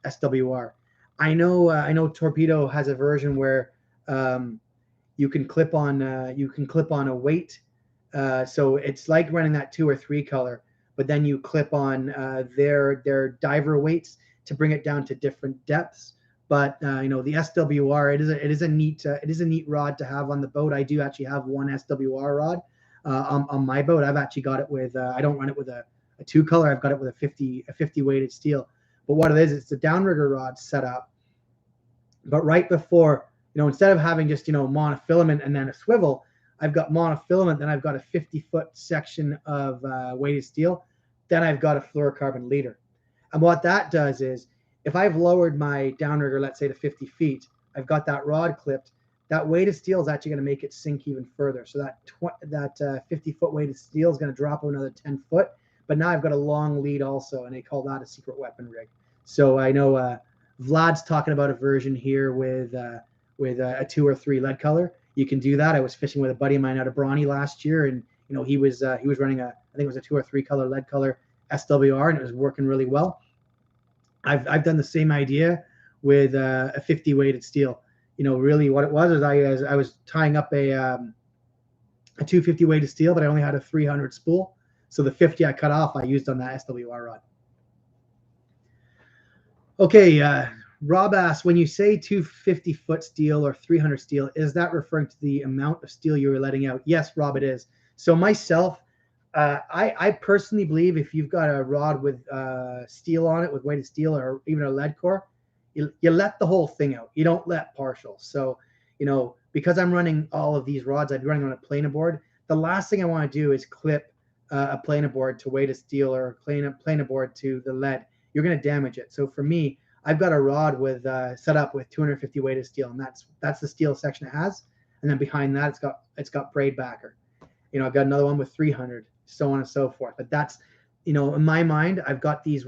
SWR. I know Torpedo has a version where um, you can clip on a weight. So it's like running that 2 or 3 color, but then you clip on their diver weights to bring it down to different depths. But you know, the SWR, it is a neat rod to have on the boat. I do actually have one SWR rod on my boat. I've actually got it with I don't run it with a 2 color. I've got it with a 50 weighted steel. But what it is, it's a downrigger rod set up. But right before, you know, instead of having just, you know, monofilament and then a swivel, I've got monofilament, then I've got a 50-foot section of weighted steel, then I've got a fluorocarbon leader. And what that does is, if I've lowered my downrigger, let's say to 50 feet, I've got that rod clipped, that weighted steel is actually going to make it sink even further. So that 50-foot weighted steel is going to drop another 10 foot. But now I've got a long lead also, and they call that a secret weapon rig. So I know Vlad's talking about a version here with a 2 or 3 lead color. You can do that. I was fishing with a buddy of mine out of Brawny last year, and you know, he was running I think it was a 2 or 3 color lead color SWR, and it was working really well. I've done the same idea with a 50 weighted steel. You know, really what it was is I was tying up a 250 weighted steel, but I only had a 300 spool. So the 50 I cut off, I used on that SWR rod. Okay, Rob asks, when you say 250-foot steel or 300 steel, is that referring to the amount of steel you were letting out? Yes, Rob, it is. So myself, I personally believe if you've got a rod with steel on it, with weighted steel or even a lead core, you let the whole thing out. You don't let partial. So, you know, because I'm running all of these rods, I'd be running on a planer board. The last thing I want to do is clip a planer board to weighted steel or a planer board to the lead. You're going to damage it. So for me, I've got a rod with set up with 250 weighted steel, and that's the steel section it has. And then behind that, it's got braid backer. You know, I've got another one with 300, so on and so forth. But that's, you know, in my mind, I've got all these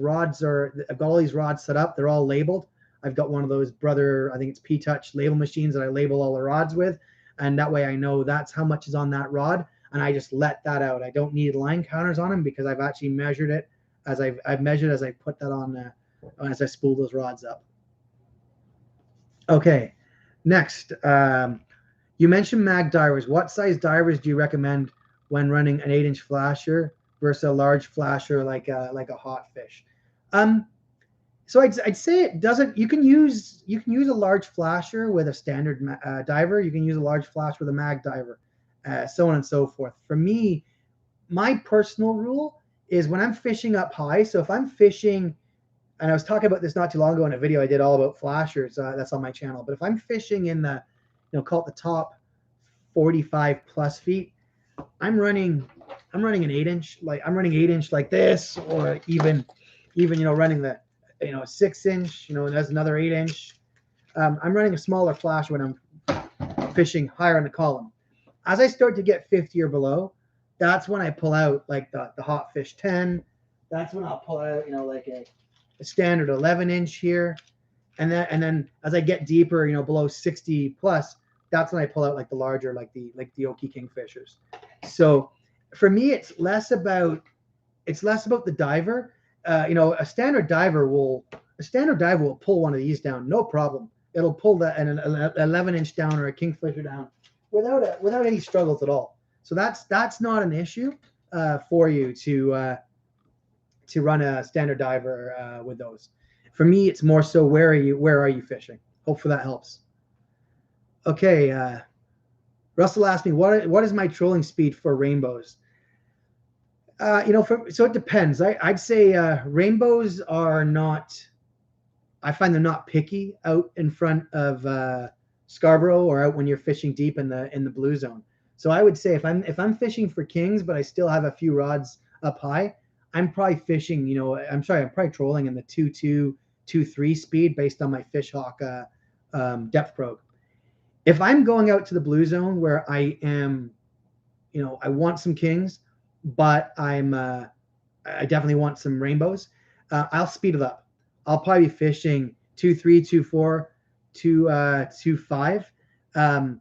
rods set up. They're all labeled. I've got one of those I think it's P-Touch label machines that I label all the rods with, and that way I know that's how much is on that rod, and I just let that out. I don't need line counters on them because I've actually measured it as I've measured as I put that on as I spool those rods up. Okay, next. You mentioned mag divers. What size divers do you recommend when running an 8-inch flasher versus a large flasher like a hot fish? So I'd say it doesn't. You can use a large flasher with a standard diver. You can use a large flash with a mag diver, so on and so forth. For me, my personal rule is when I'm fishing up high. So if I'm fishing, and I was talking about this not too long ago in a video I did all about flashers. That's on my channel. But if I'm fishing in the, you know, call it the top 45 plus feet, I'm running an 8-inch, like I'm running 8-inch like this, or even you know, running the, you know, a 6-inch, you know, and there's another 8-inch. I'm running a smaller flash when I'm fishing higher in the column. As I start to get 50 or below, that's when I pull out like the Hot Fish 10. That's when I'll pull out, you know, like a standard 11-inch here, and then as I get deeper, you know, below 60 plus, that's when I pull out like the larger, like the Oki Kingfishers. So for me, it's less about the diver. You know, a standard diver will pull one of these down, no problem. It'll pull an 11-inch down or a Kingfisher down without any struggles at all. So that's not an issue for you to run a standard diver with those. For me, it's more so where are you fishing? Hopefully that helps. Okay, Russell asked me what is my trolling speed for rainbows. You know, so it depends. I'd say rainbows are not. I find they're not picky out in front of Scarborough or out when you're fishing deep in the blue zone. So I would say if I'm fishing for kings, but I still have a few rods up high, I'm probably fishing, you know, I'm probably trolling in the 2.2, 2.3 speed based on my Fishhawk depth probe. If I'm going out to the blue zone where I am, you know, I want some kings, but I definitely want some rainbows, I'll speed it up. I'll probably be fishing 2.3, 2.4, 2.5.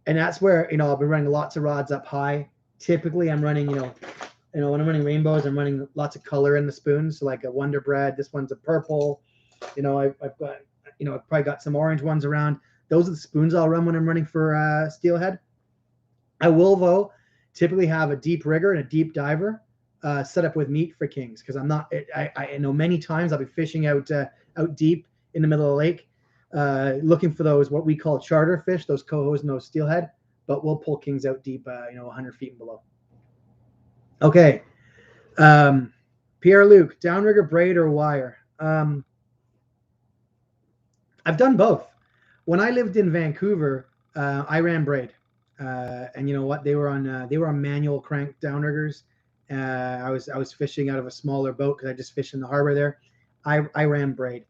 And that's where, I'll be running lots of rods up high. Typically I'm running, when I'm running rainbows, I'm running lots of color in the spoons. So like a Wonder Bread, this one's a purple. I've got, I've probably got some orange ones around. Those are the spoons I'll run when I'm running for steelhead. I will, though, typically have a deep rigger and a deep diver set up with meat for kings, because I'm not. I know many times I'll be fishing out deep in the middle of the lake, looking for those what we call charter fish, those cohos and those steelhead. But we'll pull kings out deep, 100 feet and below. Okay, Pierre Luc, downrigger, braid, or wire? I've done both. When I lived in Vancouver, I ran braid. And you know what? They were on manual crank downriggers. I was fishing out of a smaller boat because I just fished in the harbor there. I ran braid.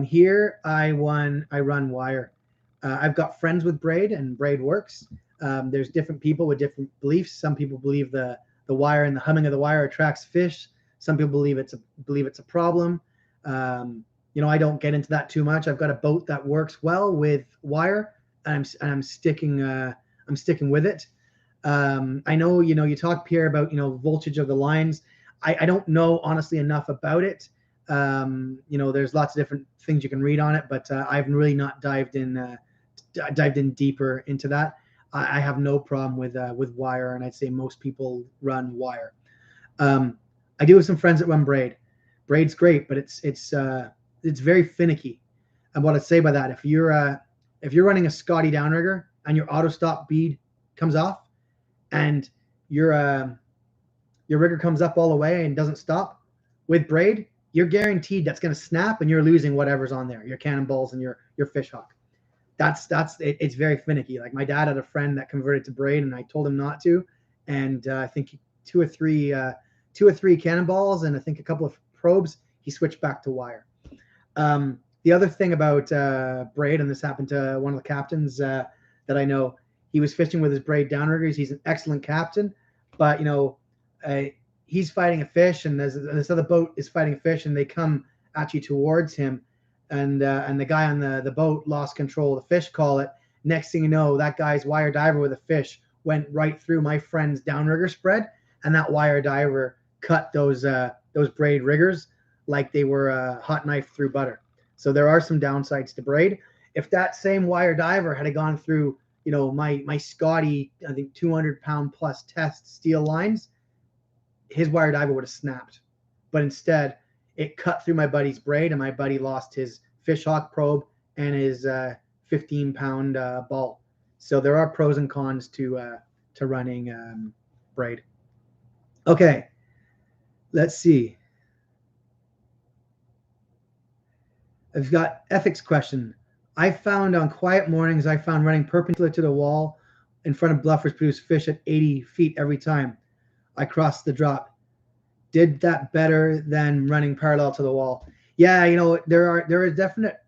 Here I run wire. I've got friends with braid, and braid works. There's different people with different beliefs. Some people believe the wire and the humming of the wire attracts fish. Some people believe it's a problem. I don't get into that too much. I've got a boat that works well with wire, and I'm sticking with it. I know, you talk, Pierre, about, voltage of the lines. I don't know honestly enough about it. There's lots of different things you can read on it, but I've really not dived in deeper into that. I have no problem with wire, and I'd say most people run wire. I do have some friends that run braid. Braid's great, but it's very finicky. And what I'd say by that, if you're running a Scotty downrigger and your auto stop bead comes off, and your rigger comes up all the way and doesn't stop, with braid, you're guaranteed that's going to snap, and you're losing whatever's on there, your cannonballs and your fish hook. It's very finicky. Like, my dad had a friend that converted to braid, and I told him not to, and I think two or three cannonballs and I think a couple of probes, he switched back to wire. The other thing about braid, and this happened to one of the captains that I know, he was fishing with his braid downriggers. He's an excellent captain, but he's fighting a fish, and this other boat is fighting a fish, and they come actually towards him, and the guy on the boat lost control of the fish, call it. Next thing you know, that guy's wire diver with a fish went right through my friend's downrigger spread, and that wire diver cut those braid riggers like they were a hot knife through butter. So there are some downsides to braid. If that same wire diver had gone through, my Scotty, I think 200-pound plus test steel lines, his wire diver would have snapped. But instead, it cut through my buddy's braid, and my buddy lost his fish hawk probe and his 15-pound ball. So there are pros and cons to running braid. Okay, let's see. I've got ethics question. I found on quiet mornings, running perpendicular to the wall in front of bluffers produce fish at 80 feet every time I crossed the drop. Did that better than running parallel to the wall. Yeah, there are definite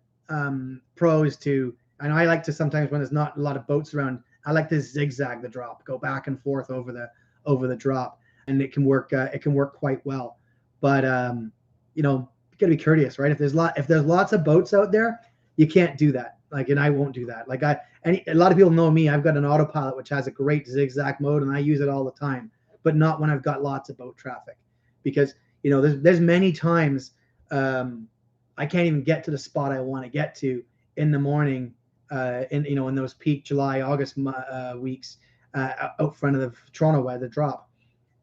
pros to, and I like to sometimes, when there's not a lot of boats around, I like to zigzag the drop, go back and forth over the drop, and it can work quite well. But you got to be courteous, right? If there's lots of boats out there, you can't do that. And I won't do that. A lot of people know me. I've got an autopilot which has a great zigzag mode, and I use it all the time. But not when I've got lots of boat traffic, because there's many times I can't even get to the spot I want to get to in the morning, in those peak July, August weeks out front of the Toronto weather drop,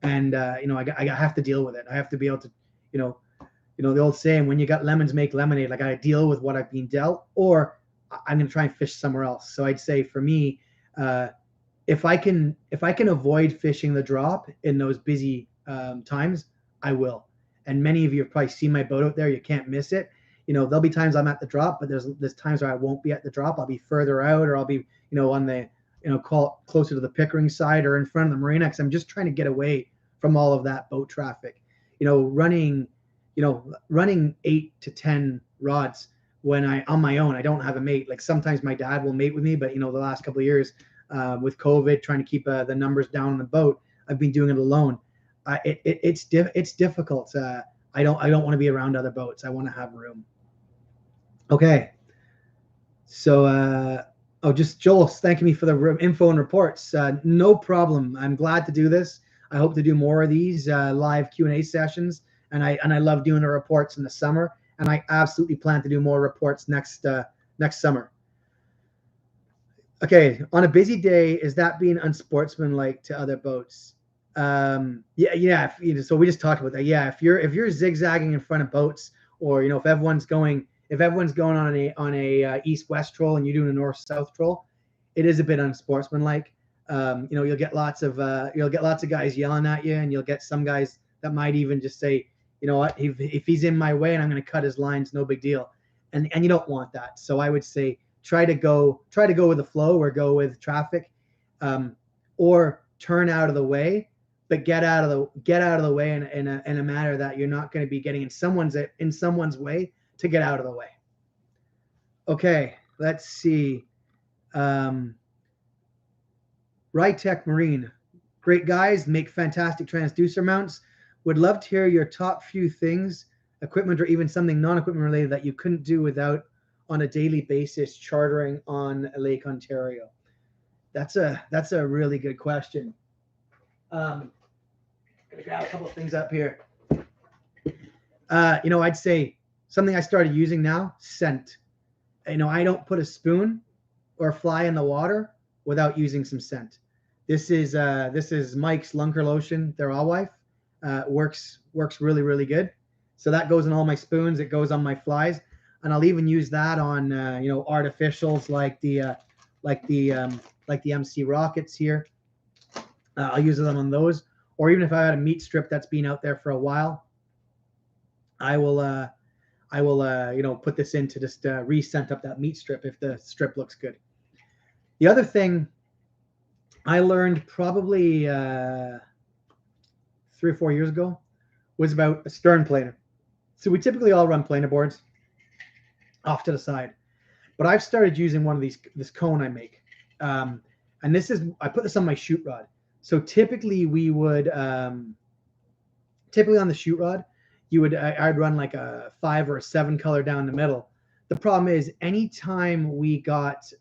and I have to deal with it. I have to be able to, the old saying, when you got lemons, make lemonade. Like, I deal with what I've been dealt, or I'm going to try and fish somewhere else. So I'd say for me, if I can avoid fishing the drop in those busy times, I will. And many of you have probably seen my boat out there. You can't miss it. There'll be times I'm at the drop, but there's times where I won't be at the drop. I'll be further out, or I'll be, on the, closer to the Pickering side or in front of the marina, because I'm just trying to get away from all of that boat traffic. Running 8 to 10 rods when on my own, I don't have a mate. Like, sometimes my dad will mate with me, but the last couple of years with COVID, trying to keep the numbers down on the boat, I've been doing it alone. It's difficult. I don't want to be around other boats. I want to have room. Okay. So Oh, just Joel thanking me for the info and reports. No problem. I'm glad to do this. I hope to do more of these live Q&A sessions, and I love doing the reports in the summer, and I absolutely plan to do more reports next summer. Okay, on a busy day, is that being unsportsmanlike to other boats? Yeah. So we just talked about that. Yeah, if you're zigzagging in front of boats, or if everyone's going on a east-west troll and you're doing a north-south troll, it is a bit unsportsmanlike. You'll get lots of guys yelling at you, and you'll get some guys that might even just say, you know what, if he's in my way and I'm going to cut his lines, no big deal, and you don't want that. So I would say try to go with the flow, or go with traffic, or turn out of the way, but get out of the way in a manner that you're not going to be getting in someone's way to get out of the way. Okay, let's see. Rytech Marine, great guys, make fantastic transducer mounts. Would love to hear your top few things, equipment or even something non-equipment related, that you couldn't do without on a daily basis chartering on Lake Ontario. That's a really good question. I'm gonna grab a couple of things up here. I'd say something I started using now, scent. I don't put a spoon or a fly in the water without using some scent. This is Mike's Lunker Lotion, their all wife. Works really, really good. So that goes in all my spoons. It goes on my flies, and I'll even use that on artificials like the MC Rockets here. I'll use them on those, or even if I had a meat strip that's been out there for a while, I will put this in to just re-scent up that meat strip if the strip looks good. The other thing I learned probably 3 or 4 years ago was about a stern planer. So we typically all run planer boards off to the side, but I've started using one of this cone I make, and I put this on my shoot rod. So typically we would typically on the shoot rod, I'd run like a 5 or a 7 color down the middle. The problem is anytime that we got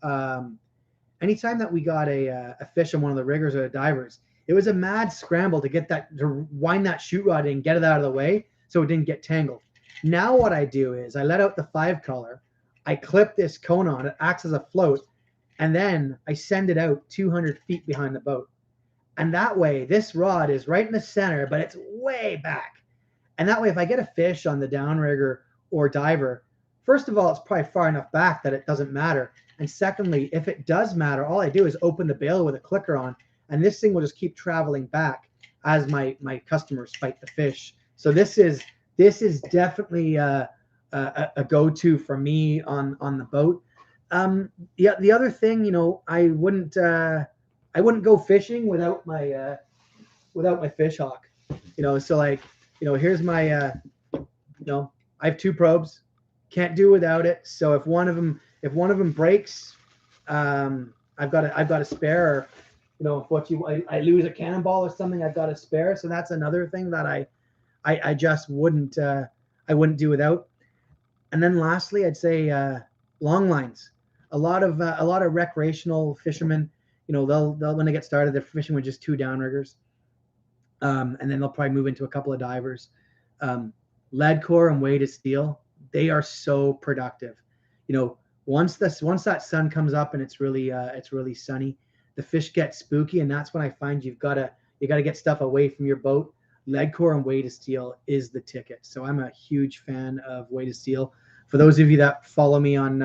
a fish on one of the riggers or the divers, it was a mad scramble to wind that shoot rod in and get it out of the way so it didn't get tangled. Now what I do is I let out the 5 color, I clip this cone on, it acts as a float, and then I send it out 200 feet behind the boat. And that way, this rod is right in the center, but it's way back. And that way, if I get a fish on the downrigger or diver, first of all, it's probably far enough back that it doesn't matter. And secondly, if it does matter, all I do is open the bail with a clicker on, and this thing will just keep traveling back as my customers fight the fish. So this is definitely a go-to for me on the boat. The other thing, I wouldn't go fishing without my fish hawk. So here's my I have 2 probes, can't do without it. So if one of them breaks, I've got a spare. If I lose a cannonball or something, I've got a spare. So that's another thing that I just wouldn't do without. And then lastly, I'd say long lines. A lot of recreational fishermen, they'll when they get started, they're fishing with just 2 downriggers, and then they'll probably move into a couple of divers. Lead core and weighted steel, they are so productive. Once that sun comes up and it's really sunny, the fish get spooky, and that's when I find you got to get stuff away from your boat. Lead core and weighted steel is the ticket. So I'm a huge fan of weighted steel. For those of you that follow me on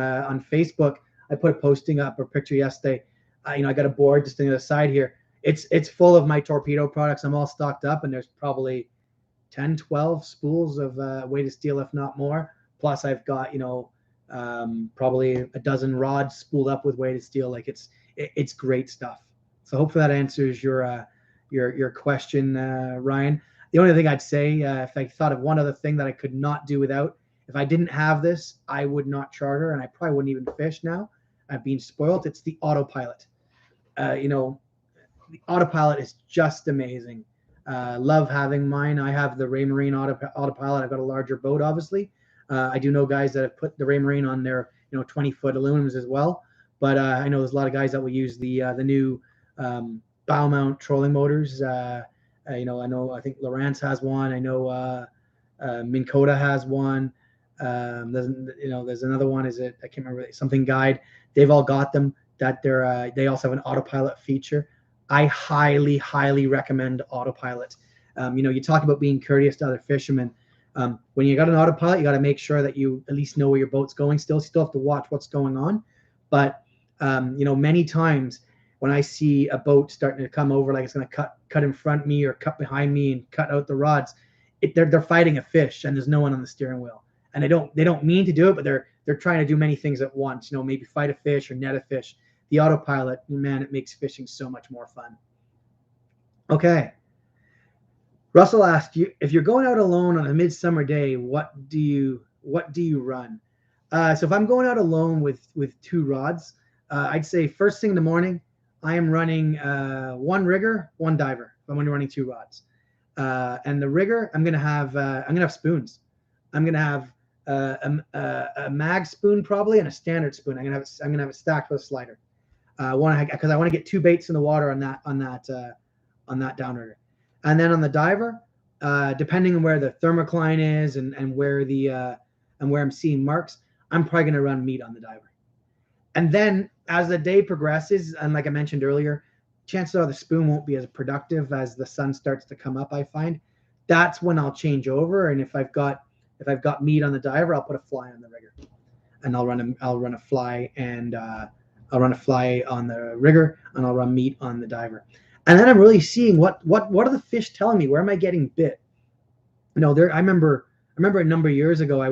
Facebook, I put a posting up or picture yesterday. I got a board just on the side here. It's full of my torpedo products. I'm all stocked up, and there's probably 10, 12 spools of weighted steel, if not more. Plus, I've got probably a dozen rods spooled up with weighted steel. Like it's great stuff. So hopefully that answers your question, Ryan. The only thing I'd say, if I thought of one other thing that I could not do without, if I didn't have this, I would not charter, and I probably wouldn't even fish now. I've been spoiled. It's the autopilot. The autopilot is just amazing. Love having mine. I have the Raymarine autopilot. I've got a larger boat, obviously. I do know guys that have put the Raymarine on their 20-foot aluminums as well. but I know there's a lot of guys that will use the new bow mount trolling motors. I think Lowrance has one. I know Minn Kota has one. There's another one. Is it? I can't remember. Something Guide. They've all got them. That they also have an autopilot feature. I highly, highly recommend autopilot. You talk about being courteous to other fishermen. When you got an autopilot, you got to make sure that you at least know where your boat's going. Still have to watch what's going on. But many times when I see a boat starting to come over, like it's going to cut in front of me or cut behind me and cut out the rods, they're fighting a fish and there's no one on the steering wheel. And they don't mean to do it, but they're trying to do many things at once. Maybe fight a fish or net a fish. The autopilot, man, it makes fishing so much more fun. Okay. Russell asked you, if you're going out alone on a midsummer day, what do you run? So if I'm going out alone with 2 rods, I'd say first thing in the morning, I am running 1 rigger, 1 diver. I'm only running 2 rods. And the rigger, I'm gonna have spoons. I'm gonna have a mag spoon probably and a standard spoon. I'm gonna have it stacked with a slider. Because I want to get 2 baits in the water on that downrigger. And then on the diver, depending on where the thermocline is and where I'm seeing marks, I'm probably going to run meat on the diver. And then as the day progresses, and like I mentioned earlier, chances are the spoon won't be as productive as the sun starts to come up. I find that's when I'll change over. And if I've got meat on the diver, I'll put a fly on the rigger, and I'll run a fly and I'll run a fly on the rigger, and I'll run meat on the diver. And then I'm really seeing what are the fish telling me? Where am I getting bit? I remember a number of years ago, I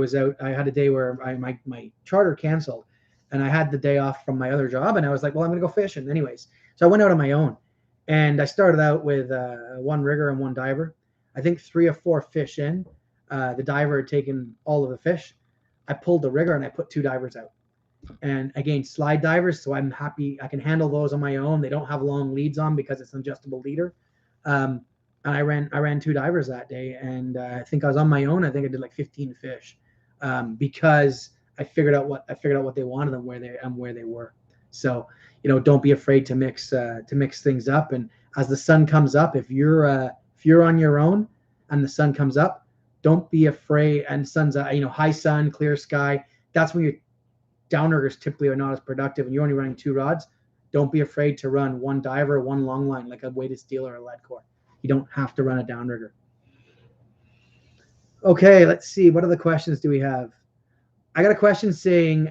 had a day where my charter canceled, and I had the day off from my other job, and I was like, well, I'm going to go fishing anyways. So I went out on my own, and I started out with 1 rigger and 1 diver. I think 3 or 4 fish in. The diver had taken all of the fish. I pulled the rigger, and I put 2 divers out. And again, slide divers, so I'm happy I can handle those on my own. They don't have long leads on because it's an adjustable leader. And I ran 2 divers that day, and I think I was on my own. I think I did like 15 fish because I figured out what they wanted and where they were. So don't be afraid to mix things up. And as the sun comes up, if you're on your own and the sun comes up, don't be afraid. And sun's high sun, clear sky. That's when your downriggers typically are not as productive, and you're only running 2 rods. Don't be afraid to run 1 diver, 1 long line, like a weighted steel or a lead core. You don't have to run a downrigger. Okay, let's see. What other questions do we have? I got a question saying,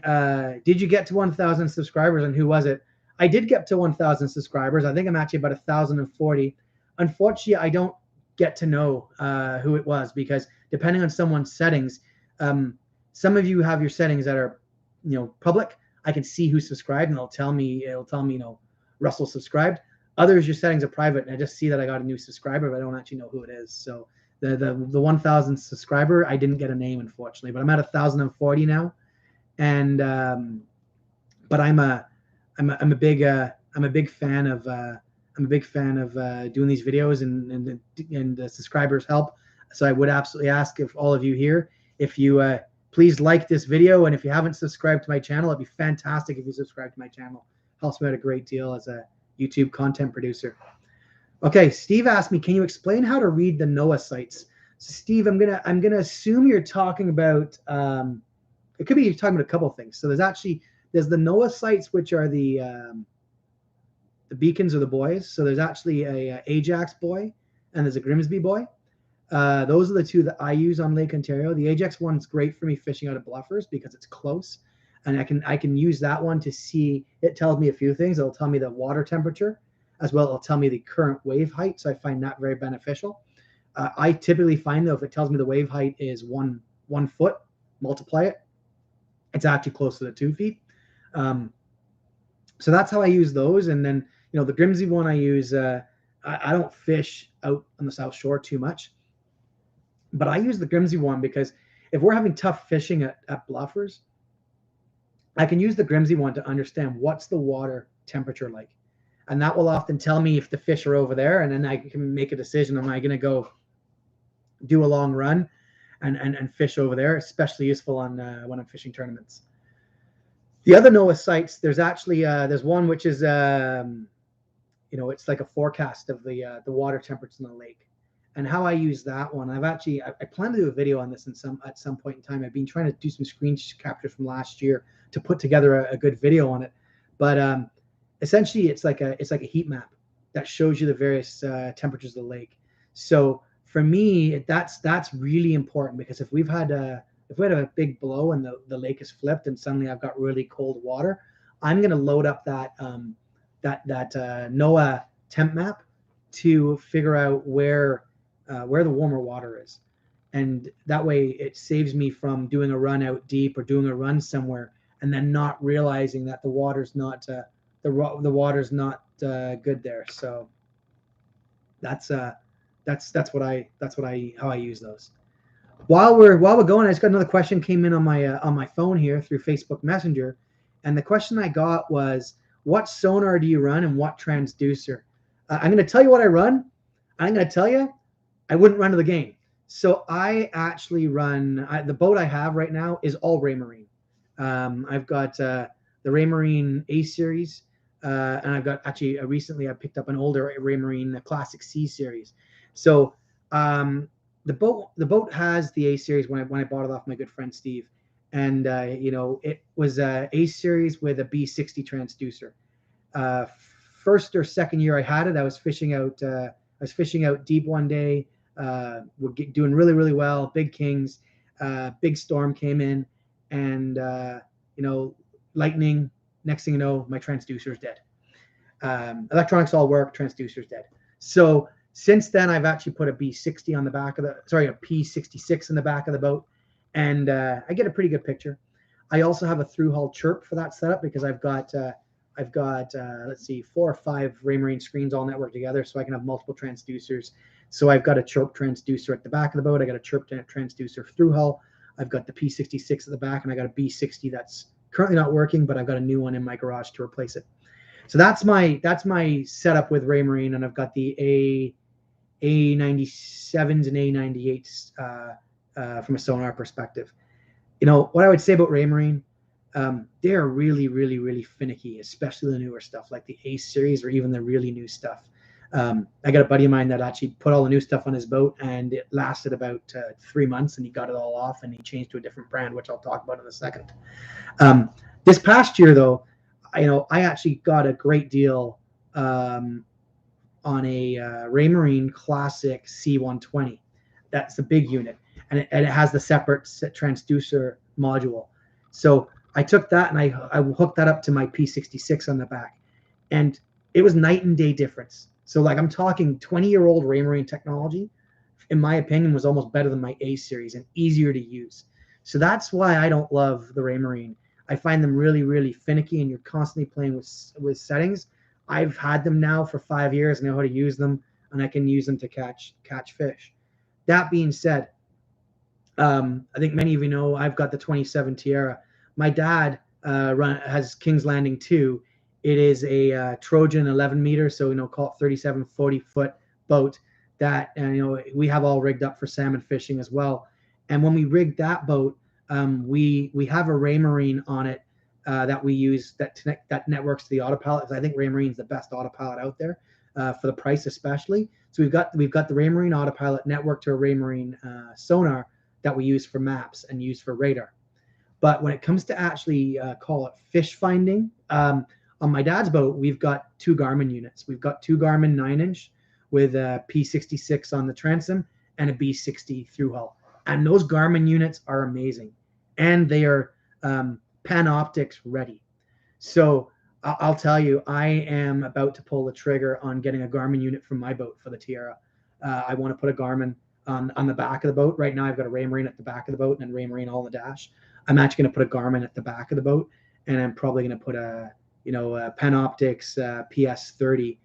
did you get to 1,000 subscribers, and who was it? I did get to 1,000 subscribers. I think I'm actually about 1,040. Unfortunately, I don't get to know who it was, because depending on someone's settings, some of you have your settings that are public. I can see who subscribed, and it'll tell me, Russell subscribed. Others, your settings are private, and I just see that I got a new subscriber, but I don't actually know who it is. So the 1,000 subscriber, I didn't get a name, unfortunately, but I'm at 1,040 now. And but I'm a big fan of doing these videos, and the subscribers help. So I would absolutely ask if all of you here, if you please like this video, and if you haven't subscribed to my channel, it'd be fantastic if you subscribe to my channel. Helps me out a great deal as a YouTube content producer. Okay, Steve asked me, can you explain how to read the NOAA sites? So Steve, I'm gonna assume you're talking about it could be you're talking about a couple of things. So there's the NOAA sites, which are the beacons or the buoys. So there's actually a Ajax buoy and there's a Grimsby buoy. Those are the 2 that I use on Lake Ontario. The Ajax one's great for me fishing out of bluffers because it's close, and I can use that one to see. It tells me a few things. It'll tell me the water temperature, as well. It'll tell me the current wave height, so I find that very beneficial. I typically find, though, if it tells me the wave height is one foot, multiply it, it's actually closer to 2 feet. So that's how I use those. And then the Grimsby one I use. I don't fish out on the South Shore too much, but I use the Grimsby one because if we're having tough fishing at bluffers, I can use the Grimsby one to understand what's the water temperature like. And that will often tell me if the fish are over there, and then I can make a decision. Am I going to go do a long run and fish over there? Especially useful on when I'm fishing tournaments. The other NOAA sites, there's actually there's one which is it's like a forecast of the water temperatures in the lake. And how I use that one, I plan to do a video on this at some point in time. I've been trying to do some screen captures from last year to put together a good video on it. But essentially, it's like a heat map that shows you the various temperatures of the lake. So for me, that's really important, because if we had a big blow and the lake is flipped and suddenly I've got really cold water, I'm going to load up that NOAA temp map to figure out where the warmer water is, and that way it saves me from doing a run out deep or doing a run somewhere and then not realizing that the water's not good there. So that's how I use those. While we're going, I just got another question came in on my phone here through Facebook Messenger, and the question I got was, what sonar do you run and what transducer? I'm going to tell you what I run. I'm going to tell you I wouldn't run to the game. So I actually run the boat I have right now is all Raymarine. I've got the Raymarine A series, and I've got actually recently I picked up an older Raymarine, the Classic C series. So the boat has the A series when I bought it off my good friend Steve, and it was a A series with a B60 transducer. First or second year I had it, I was fishing out deep one day. We're doing really, really well. Big kings, big storm came in, and lightning. Next thing you know, my transducer's dead. Electronics all work, transducer's dead. So since then, I've actually put a B60 on the back of a P66 in the back of the boat, and I get a pretty good picture. I also have a through hull chirp for that setup, because I've got 4 or 5 Raymarine screens all networked together, so I can have multiple transducers. So I've got a chirp transducer at the back of the boat. I got a chirp transducer through hull. I've got the P66 at the back, and I got a B60 that's currently not working, but I've got a new one in my garage to replace it. So that's my setup with Raymarine, and I've got the A97s and A98s from a sonar perspective. What I would say about Raymarine, they are really, really, really finicky, especially the newer stuff like the A series or even the really new stuff. I got a buddy of mine that actually put all the new stuff on his boat, and it lasted about 3 months, and he got it all off and he changed to a different brand, which I'll talk about in a second. This past year, though, I actually got a great deal on a Raymarine Classic C120. That's the big unit, and it has the separate transducer module. So I took that and I hooked that up to my P66 on the back, and it was night and day difference. So like I'm talking 20-year-old Raymarine technology, in my opinion, was almost better than my A series and easier to use. So that's why I don't love the Raymarine. I find them really, really finicky, and you're constantly playing with settings. I've had them now for 5 years, I know how to use them, and I can use them to catch fish. That being said, I think many of you know I've got the 27 Tierra. My dad has King's Landing 2. It is a Trojan 11 meter, so call it 37, 40 foot boat that we have all rigged up for salmon fishing as well. And when we rigged that boat, we have a Raymarine on it that we use that networks to the autopilot. I think Raymarine's the best autopilot out there for the price, especially. So we've got the Raymarine autopilot networked to a Raymarine sonar that we use for maps and use for radar. But when it comes to actually call it fish finding, on my dad's boat, we've got 2 Garmin units. We've got 2 Garmin 9-inch with a P66 on the transom and a B60 through hull. And those Garmin units are amazing, and they are Panoptics ready. So I'll tell you, I am about to pull the trigger on getting a Garmin unit from my boat for the Tierra. I want to put a Garmin on the back of the boat. Right now I've got a Raymarine at the back of the boat and then Raymarine all in the dash. I'm actually going to put a Garmin at the back of the boat, and I'm probably going to put a Panoptics PS30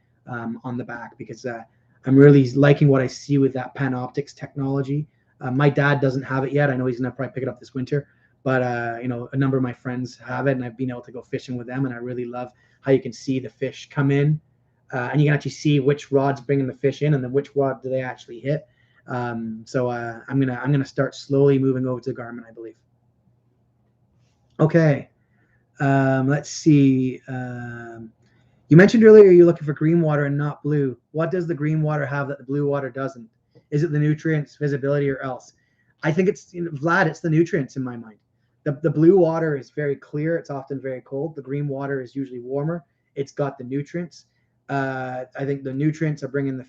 on the back, because I'm really liking what I see with that Panoptics technology. My dad doesn't have it yet. I know he's going to probably pick it up this winter, but a number of my friends have it, and I've been able to go fishing with them, and I really love how you can see the fish come in, and you can actually see which rod's bringing the fish in, and then which rod do they actually hit. So I'm gonna start slowly moving over to Garmin, I believe. Okay. Let's see. You mentioned earlier you're looking for green water and not blue. What does the green water have that the blue water doesn't? Is it the nutrients, visibility, or else? I think it's, Vlad, it's the nutrients in my mind. The blue water is very clear. It's often very cold. The green water is usually warmer. It's got the nutrients. I think the nutrients are bringing the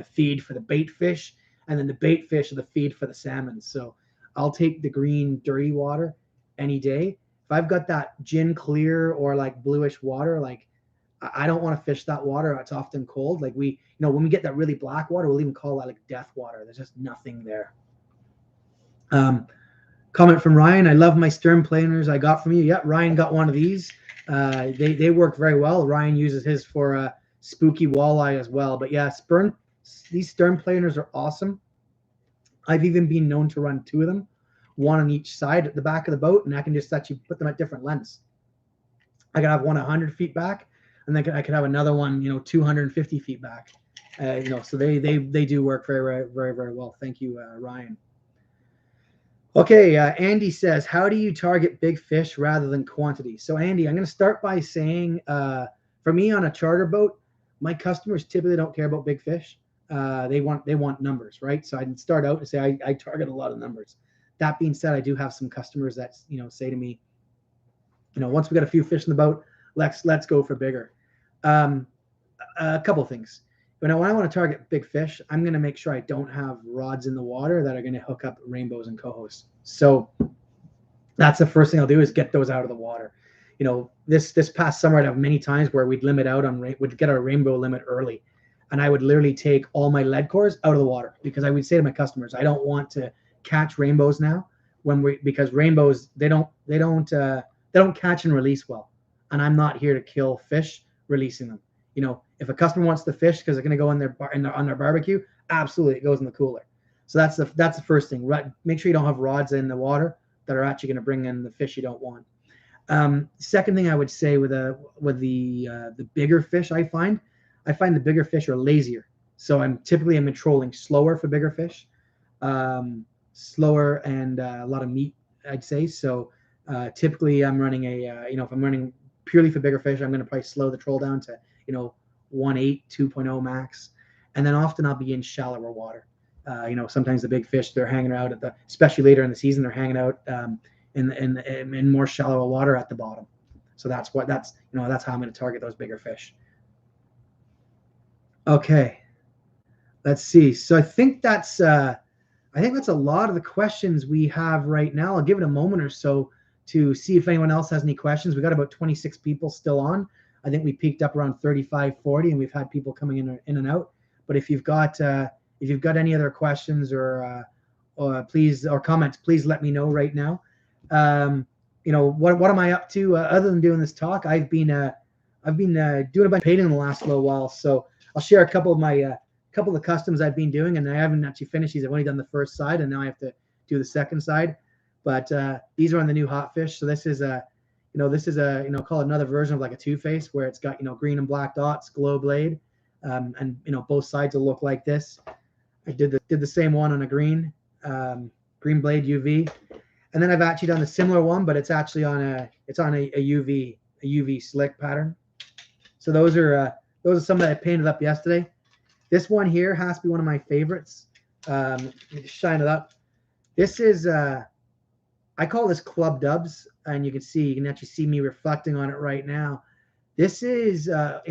feed for the bait fish, and then the bait fish are the feed for the salmon. So I'll take the green dirty water any day. If I've got that gin clear or like bluish water, like I don't want to fish that water. It's often cold. Like when we get that really black water, we'll even call that like death water. There's just nothing there. Comment from Ryan. I love my stern planers I got from you. Yeah, Ryan got one of these. They work very well. Ryan uses his for spooky walleye as well. But yeah, these stern planers are awesome. I've even been known to run two of them, one on each side at the back of the boat, and I can just actually put them at different lengths. I can have one 100 feet back, and then I could have another one, 250 feet back. So they do work very, very, very well. Thank you, Ryan. Okay, Andy says, how do you target big fish rather than quantity? So Andy, I'm going to start by saying, for me on a charter boat, my customers typically don't care about big fish. They want numbers, right? So I'd start out and say I target a lot of numbers. That being said, I do have some customers that say to me, once we got a few fish in the boat, let's go for bigger. A couple things. When I want to target big fish, I'm going to make sure I don't have rods in the water that are going to hook up rainbows and cohos. So that's the first thing I'll do is get those out of the water. This past summer I'd have many times where we'd limit out we'd get our rainbow limit early, and I would literally take all my lead cores out of the water because I would say to my customers, I don't want to catch rainbows now because rainbows they don't catch and release well, and I'm not here to kill fish releasing them. If a customer wants the fish because they're going to go on their barbecue, absolutely it goes in the cooler. So that's the first thing. Make sure you don't have rods in the water that are actually going to bring in the fish you don't want. Second thing I would say with the bigger fish, I find the bigger fish are lazier. So I'm controlling slower for bigger fish, slower and a lot of meat, I'd say. So typically I'm running if I'm running purely for bigger fish, I'm going to probably slow the troll down to 1.8, 2.0 max, and then often I'll be in shallower water. Sometimes the big fish, they're hanging out especially later in the season, they're hanging out in more shallow water at the bottom. So that's how I'm going to target those bigger fish. Okay, let's see. So I think that's a lot of the questions we have right now. I'll give it a moment or so to see if anyone else has any questions. We got about 26 people still on. I think we peaked up around 35, 40, and we've had people coming in and out. But if you've got any other questions or comments, please let me know right now. What am I up to other than doing this talk? I've been doing a bunch of painting in the last little while, so I'll share a couple of the customs I've been doing, and I haven't actually finished these. I've only done the first side, and now I have to do the second side. But these are on the new hot fish. So this is call it another version of like a two-face where it's got green and black dots, glow blade, and both sides will look like this. I did the same one on a green blade UV, and then I've actually done a similar one, but it's actually on a UV slick pattern. So those are some that I painted up yesterday. This one here has to be one of my favorites. Let me just shine it up. This is I call this Club Dubs, and you can actually see me reflecting on it right now. This is I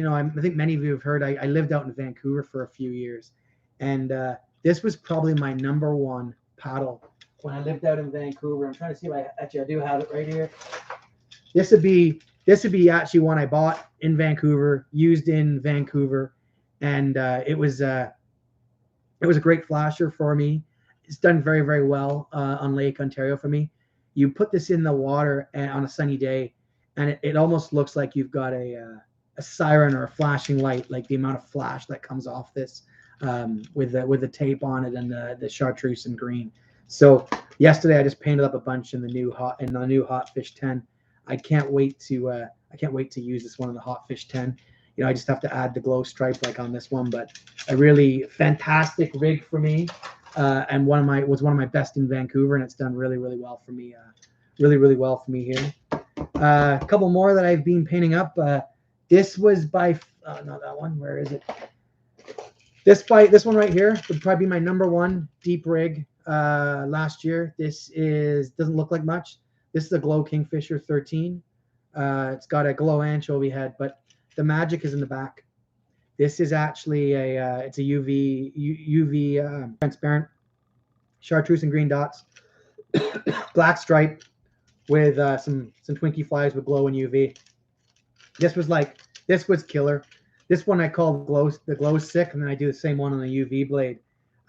think many of you have heard I lived out in Vancouver for a few years, and this was probably my number one paddle when I lived out in Vancouver. I'm trying to see if I do have it right here. This would be actually one I bought in Vancouver, used in Vancouver, and it was a great flasher for me. It's done very, very well on Lake Ontario for me. You put this in the water on a sunny day, and it almost looks like you've got a siren or a flashing light, like the amount of flash that comes off this with the tape on it and the chartreuse and green. So yesterday I just painted up a bunch in the new Hot Fish 10. I can't wait to use this one in the Hot Fish 10. I just have to add the glow stripe like on this one, but a really fantastic rig for me. And was one of my best in Vancouver, and it's done really, really well for me. Really, really well for me here. A couple more that I've been painting up. This was by, not that one. Where is it? This one right here would probably be my #1 deep rig last year. This doesn't look like much. This is a Glow Kingfisher 13. It's got a glow anchovy head, but the magic is in the back. This is actually it's a UV transparent chartreuse and green dots, black stripe with some Twinkie flies with glow and UV. This was killer. This one I call the glow stick, and then I do the same one on the UV blade.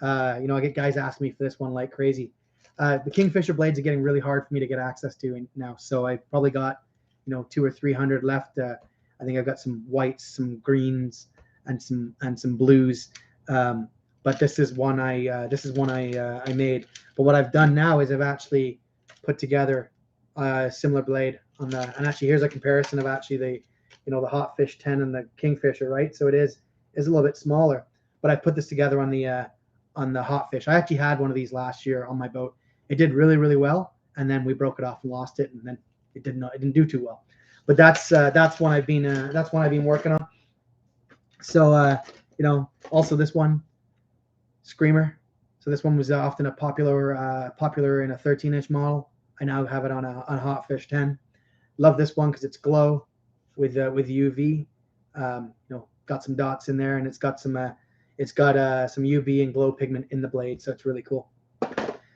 I get guys asking me for this one like crazy. The Kingfisher blades are getting really hard for me to get access to now, so I probably got 200 or 300 left. I think I've got some whites, some greens, and some blues. But this is one I made. But what I've done now is I've actually put together a similar blade and actually here's a comparison of actually the Hotfish 10 and the Kingfisher, right? So it is a little bit smaller, but I put this together on the Hotfish. I actually had one of these last year on my boat. It did really, really well, and then we broke it off and lost it, and then it didn't do too well. But that's one I've been working on. So also this one, Screamer. So this one was often a popular in a 13-inch model. I now have it on a Hotfish 10. Love this one because it's glow with UV. Got some dots in there, and it's got some UV and glow pigment in the blade, so it's really cool.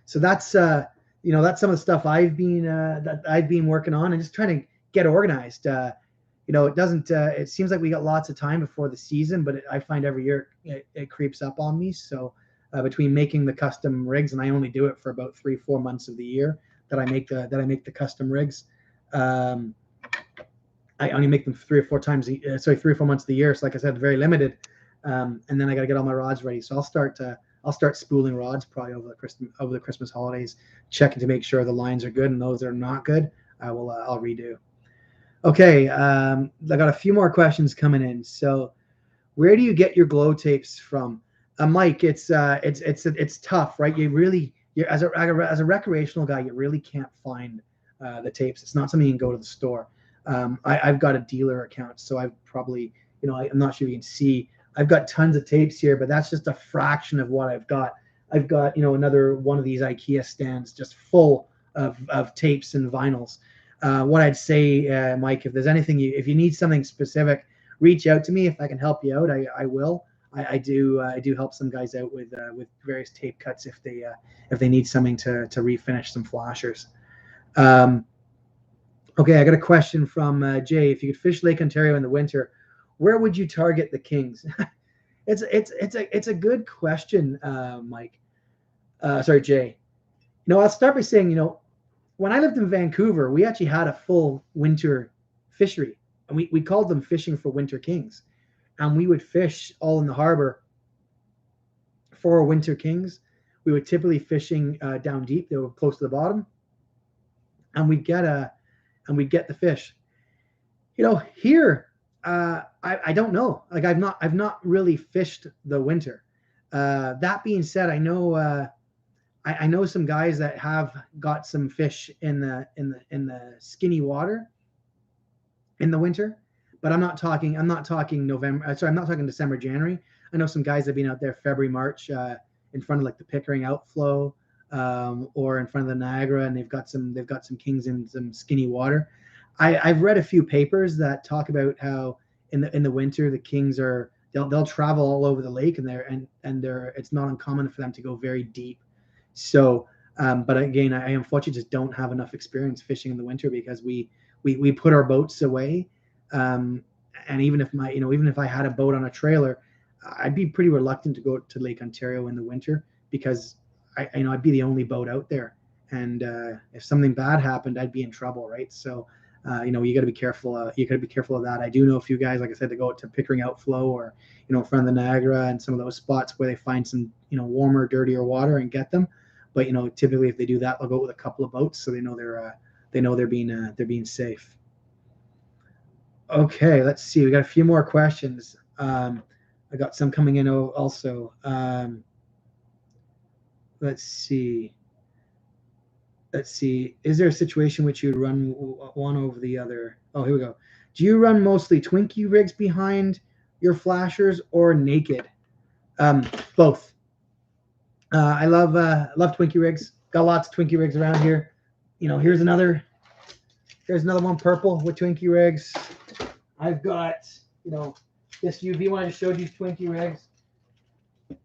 So that's that's some of the stuff I've been working on and just trying to get organized. It seems like we got lots of time before the season, but I find every year it creeps up on me. So between making the custom rigs, and I only do it for about 3-4 months of the year that I make the custom rigs. I only make them 3 or 4 months of the year. So like I said, very limited. And then I got to get all my rods ready. So I'll start spooling rods probably over the Christmas holidays, checking to make sure the lines are good, and those that are not good, I'll redo. Okay, I got a few more questions coming in. So, where do you get your glow tapes from, Mike? It's tough, right? As a recreational guy, you really can't find the tapes. It's not something you can go to the store. I've got a dealer account, so I've probably, I'm not sure you can see. I've got tons of tapes here, but that's just a fraction of what I've got. I've got, another one of these IKEA stands just full of tapes and vinyls. What I'd say, Mike, if there's anything if you need something specific, reach out to me. If I can help you out, I will. I do help some guys out with various tape cuts if they need something to refinish some flashers. Okay, I got a question from Jay. If you could fish Lake Ontario in the winter, where would you target the kings? It's a good question, Mike. Sorry, Jay. I'll start by saying, when I lived in Vancouver, we actually had a full winter fishery, and we called them fishing for winter kings, and we would fish all in the harbor for winter kings. We would typically fishing down deep; they were close to the bottom, and we'd get the fish. Here I don't know. Like I've not really fished the winter. That being said, I know some guys that have got some fish in the skinny water in the winter, but I'm not talking November. Sorry, I'm not talking December, January. I know some guys that have been out there February, March, in front of like the Pickering outflow, or in front of the Niagara, and they've got some kings in some skinny water. I've read a few papers that talk about how in the winter the kings they'll travel all over the lake, and it's not uncommon for them to go very deep. So, but again, I unfortunately just don't have enough experience fishing in the winter because we put our boats away, and even if I had a boat on a trailer, I'd be pretty reluctant to go to Lake Ontario in the winter because I'd be the only boat out there, and if something bad happened, I'd be in trouble, right? So, you got to be careful. You got to be careful of that. I do know a few guys, like I said, to go to Pickering outflow or in front of the Niagara and some of those spots where they find some warmer, dirtier water and get them. But typically if they do that, they'll go with a couple of boats so they know they're being safe. Okay, let's see. We got a few more questions. I got some coming in also. Let's see. let's see. Is there a situation which you'd run one over the other? Oh, here we go. Do you run mostly Twinkie rigs behind your flashers or naked? Both. I love Twinkie rigs. Got lots of Twinkie rigs around here. You know, here's another one purple with Twinkie rigs. I've got, you know, this UV one I just showed you, Twinkie rigs.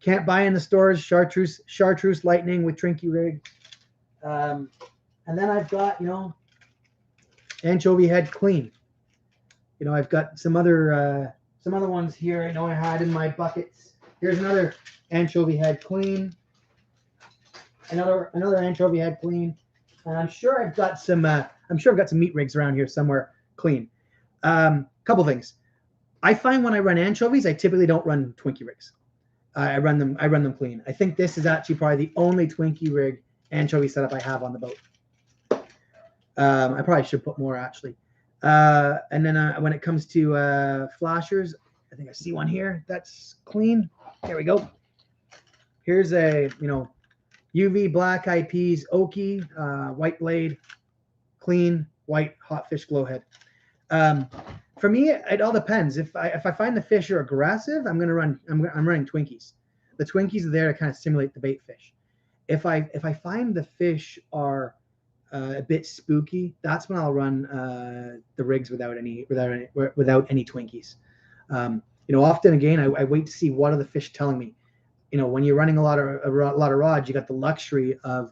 Can't buy in the stores, chartreuse lightning with Twinkie rig. And then I've got, you know, anchovy head clean. You know, I've got some other ones here I know I had in my buckets. Here's another anchovy head clean. Another anchovy head clean. And I'm sure I've got some meat rigs around here somewhere clean. Couple things. I find when I run anchovies, I typically don't run Twinkie rigs. I run them clean. I think this is actually probably the only Twinkie rig anchovy setup I have on the boat. I probably should put more actually. And then when it comes to flashers, I think I see one here that's clean. There we go. Here's a, you know, UV black eyepiece oaky white blade, clean white hot fish glowhead. For me, it all depends. If I find the fish are aggressive, I'm running Twinkies. The Twinkies are there to kind of simulate the bait fish. If I find the fish are a bit spooky, that's when I'll run the rigs without any Twinkies. You know, often again, I wait to see what are the fish telling me. You know, when you're running a lot of rods, you got the luxury of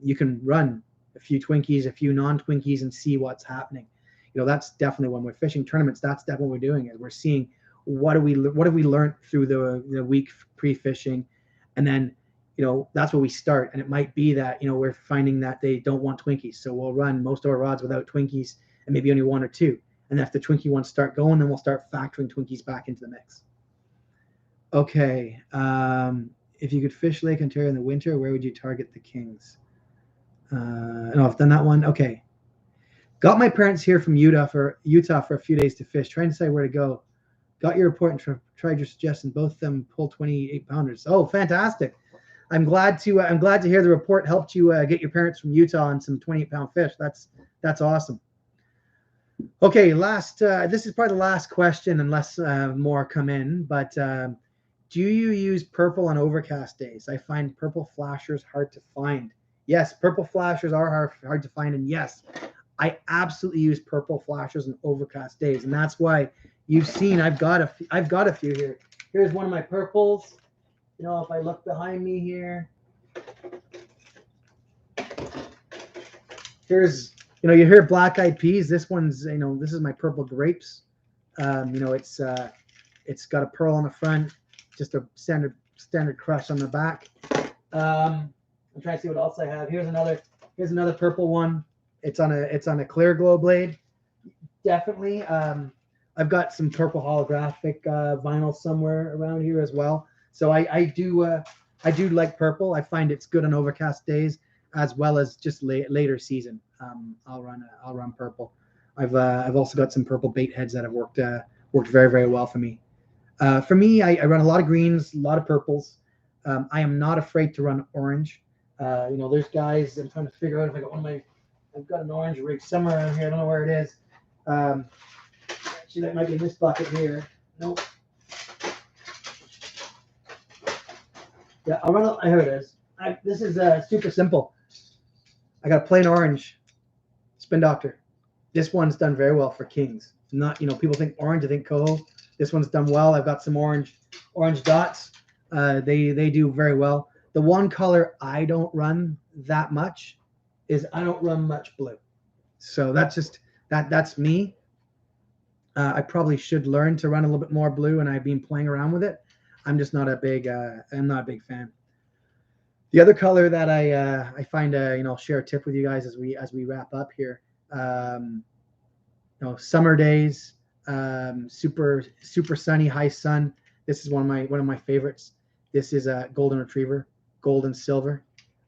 you can run a few Twinkies, a few non-Twinkies, and see what's happening. You know, that's definitely when we're fishing tournaments. That's definitely what we're doing. Is we're seeing what have we learned through the week pre-fishing, and then, you know, that's where we start. And it might be that, you know, we're finding that they don't want Twinkies, so we'll run most of our rods without Twinkies, and maybe only one or two. And if the Twinkie ones start going, then we'll start factoring Twinkies back into the mix. Okay, if you could fish Lake Ontario in the winter, where would you target the kings? No, I've done that one. Okay. Got my parents here from Utah for a few days to fish. Trying to decide where to go. Got your report and tried your suggestion. Both of them pulled 28 pounders. Oh, fantastic! I'm glad to hear the report helped you get your parents from Utah on some 28-pound fish. That's awesome. Okay, this is probably the last question, unless more come in. But do you use purple on overcast days? I find purple flashers hard to find. Yes, purple flashers are hard to find, and yes, I absolutely use purple flashers on overcast days, and that's why you've seen I've got a few here. Here's one of my purples. You know, if I look behind me here, here's, you know, you hear black eyed peas. This one's, you know, this is my purple grapes. You know, it's got a pearl on the front, just a standard crush on the back. I'm trying to see what else I have. Here's another purple one. It's on a clear glow blade. Definitely. I've got some purple holographic vinyl somewhere around here as well. So I do like purple. I find it's good on overcast days as well as just later season. I'll run purple. I've also got some purple bait heads that have worked very, very well for me. For me, I run a lot of greens, a lot of purples. I am not afraid to run orange. You know, there's guys, I'm trying to figure out if I got I've got an orange rig somewhere around here. I don't know where it is. Actually, that might be in this bucket here. Nope. Yeah, I'll run. Here it is. This is super simple. I got a plain orange Spin Doctor. This one's done very well for kings. Not, you know, people think orange, I think coho. This one's done well. I've got some orange dots. They do very well. The one color I don't run that much is I don't run much blue. So that's just that's me. I probably should learn to run a little bit more blue, and I've been playing around with it. I'm just not a big fan. The other color that I find you know, share a tip with you guys as we wrap up here. You know, summer days, super sunny, high sun. This is one of my favorites. This is a golden retriever, gold and silver.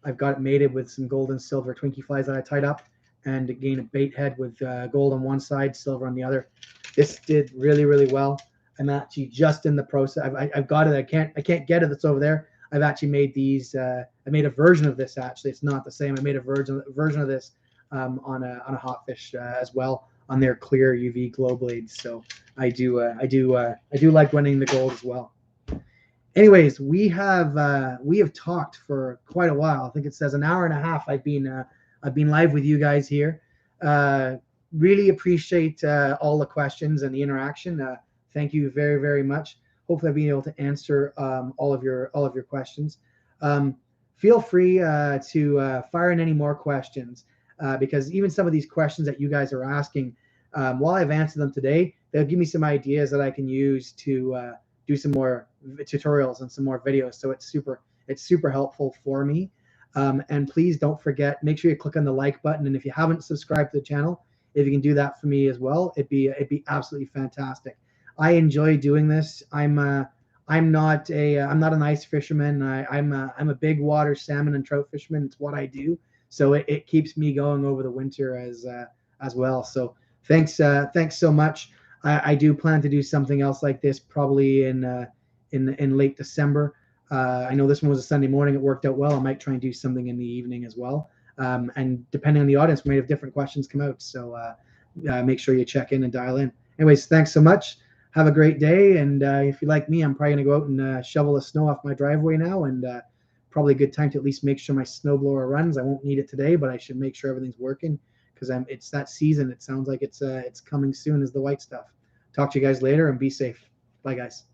I've got it mated with some gold and silver Twinkie flies that I tied up, and again a bait head with gold on one side, silver on the other. This did really, really well. I'm actually just in the process. I've got it. I can't get it. It's over there. I've actually made these. I made a version of this. Actually, it's not the same. I made a version of this on a hotfish as well on their clear UV glow blades. So I do like winning the gold as well. Anyways, we have talked for quite a while. I think it says an hour and a half. I've been live with you guys here. Really appreciate all the questions and the interaction. Thank you very, very much. Hopefully I've been able to answer all of your questions. Feel free to fire in any more questions because even some of these questions that you guys are asking, while I've answered them today, they'll give me some ideas that I can use to do some more tutorials and some more videos. So it's super helpful for me. And please don't forget, make sure you click on the like button. And if you haven't subscribed to the channel, if you can do that for me as well, it'd be absolutely fantastic. I enjoy doing this. I'm not an ice fisherman. I'm a big water salmon and trout fisherman. It's what I do. So it keeps me going over the winter as well. So thanks so much. I do plan to do something else like this probably in late December. I know this one was a Sunday morning. It worked out well. I might try and do something in the evening as well. And depending on the audience, we might have different questions come out. So make sure you check in and dial in. Anyways, thanks so much. Have a great day. And if you like me, I'm probably going to go out and shovel the snow off my driveway now. And probably a good time to at least make sure my snowblower runs. I won't need it today, but I should make sure everything's working because it's that season. It sounds like it's coming soon as the white stuff. Talk to you guys later and be safe. Bye, guys.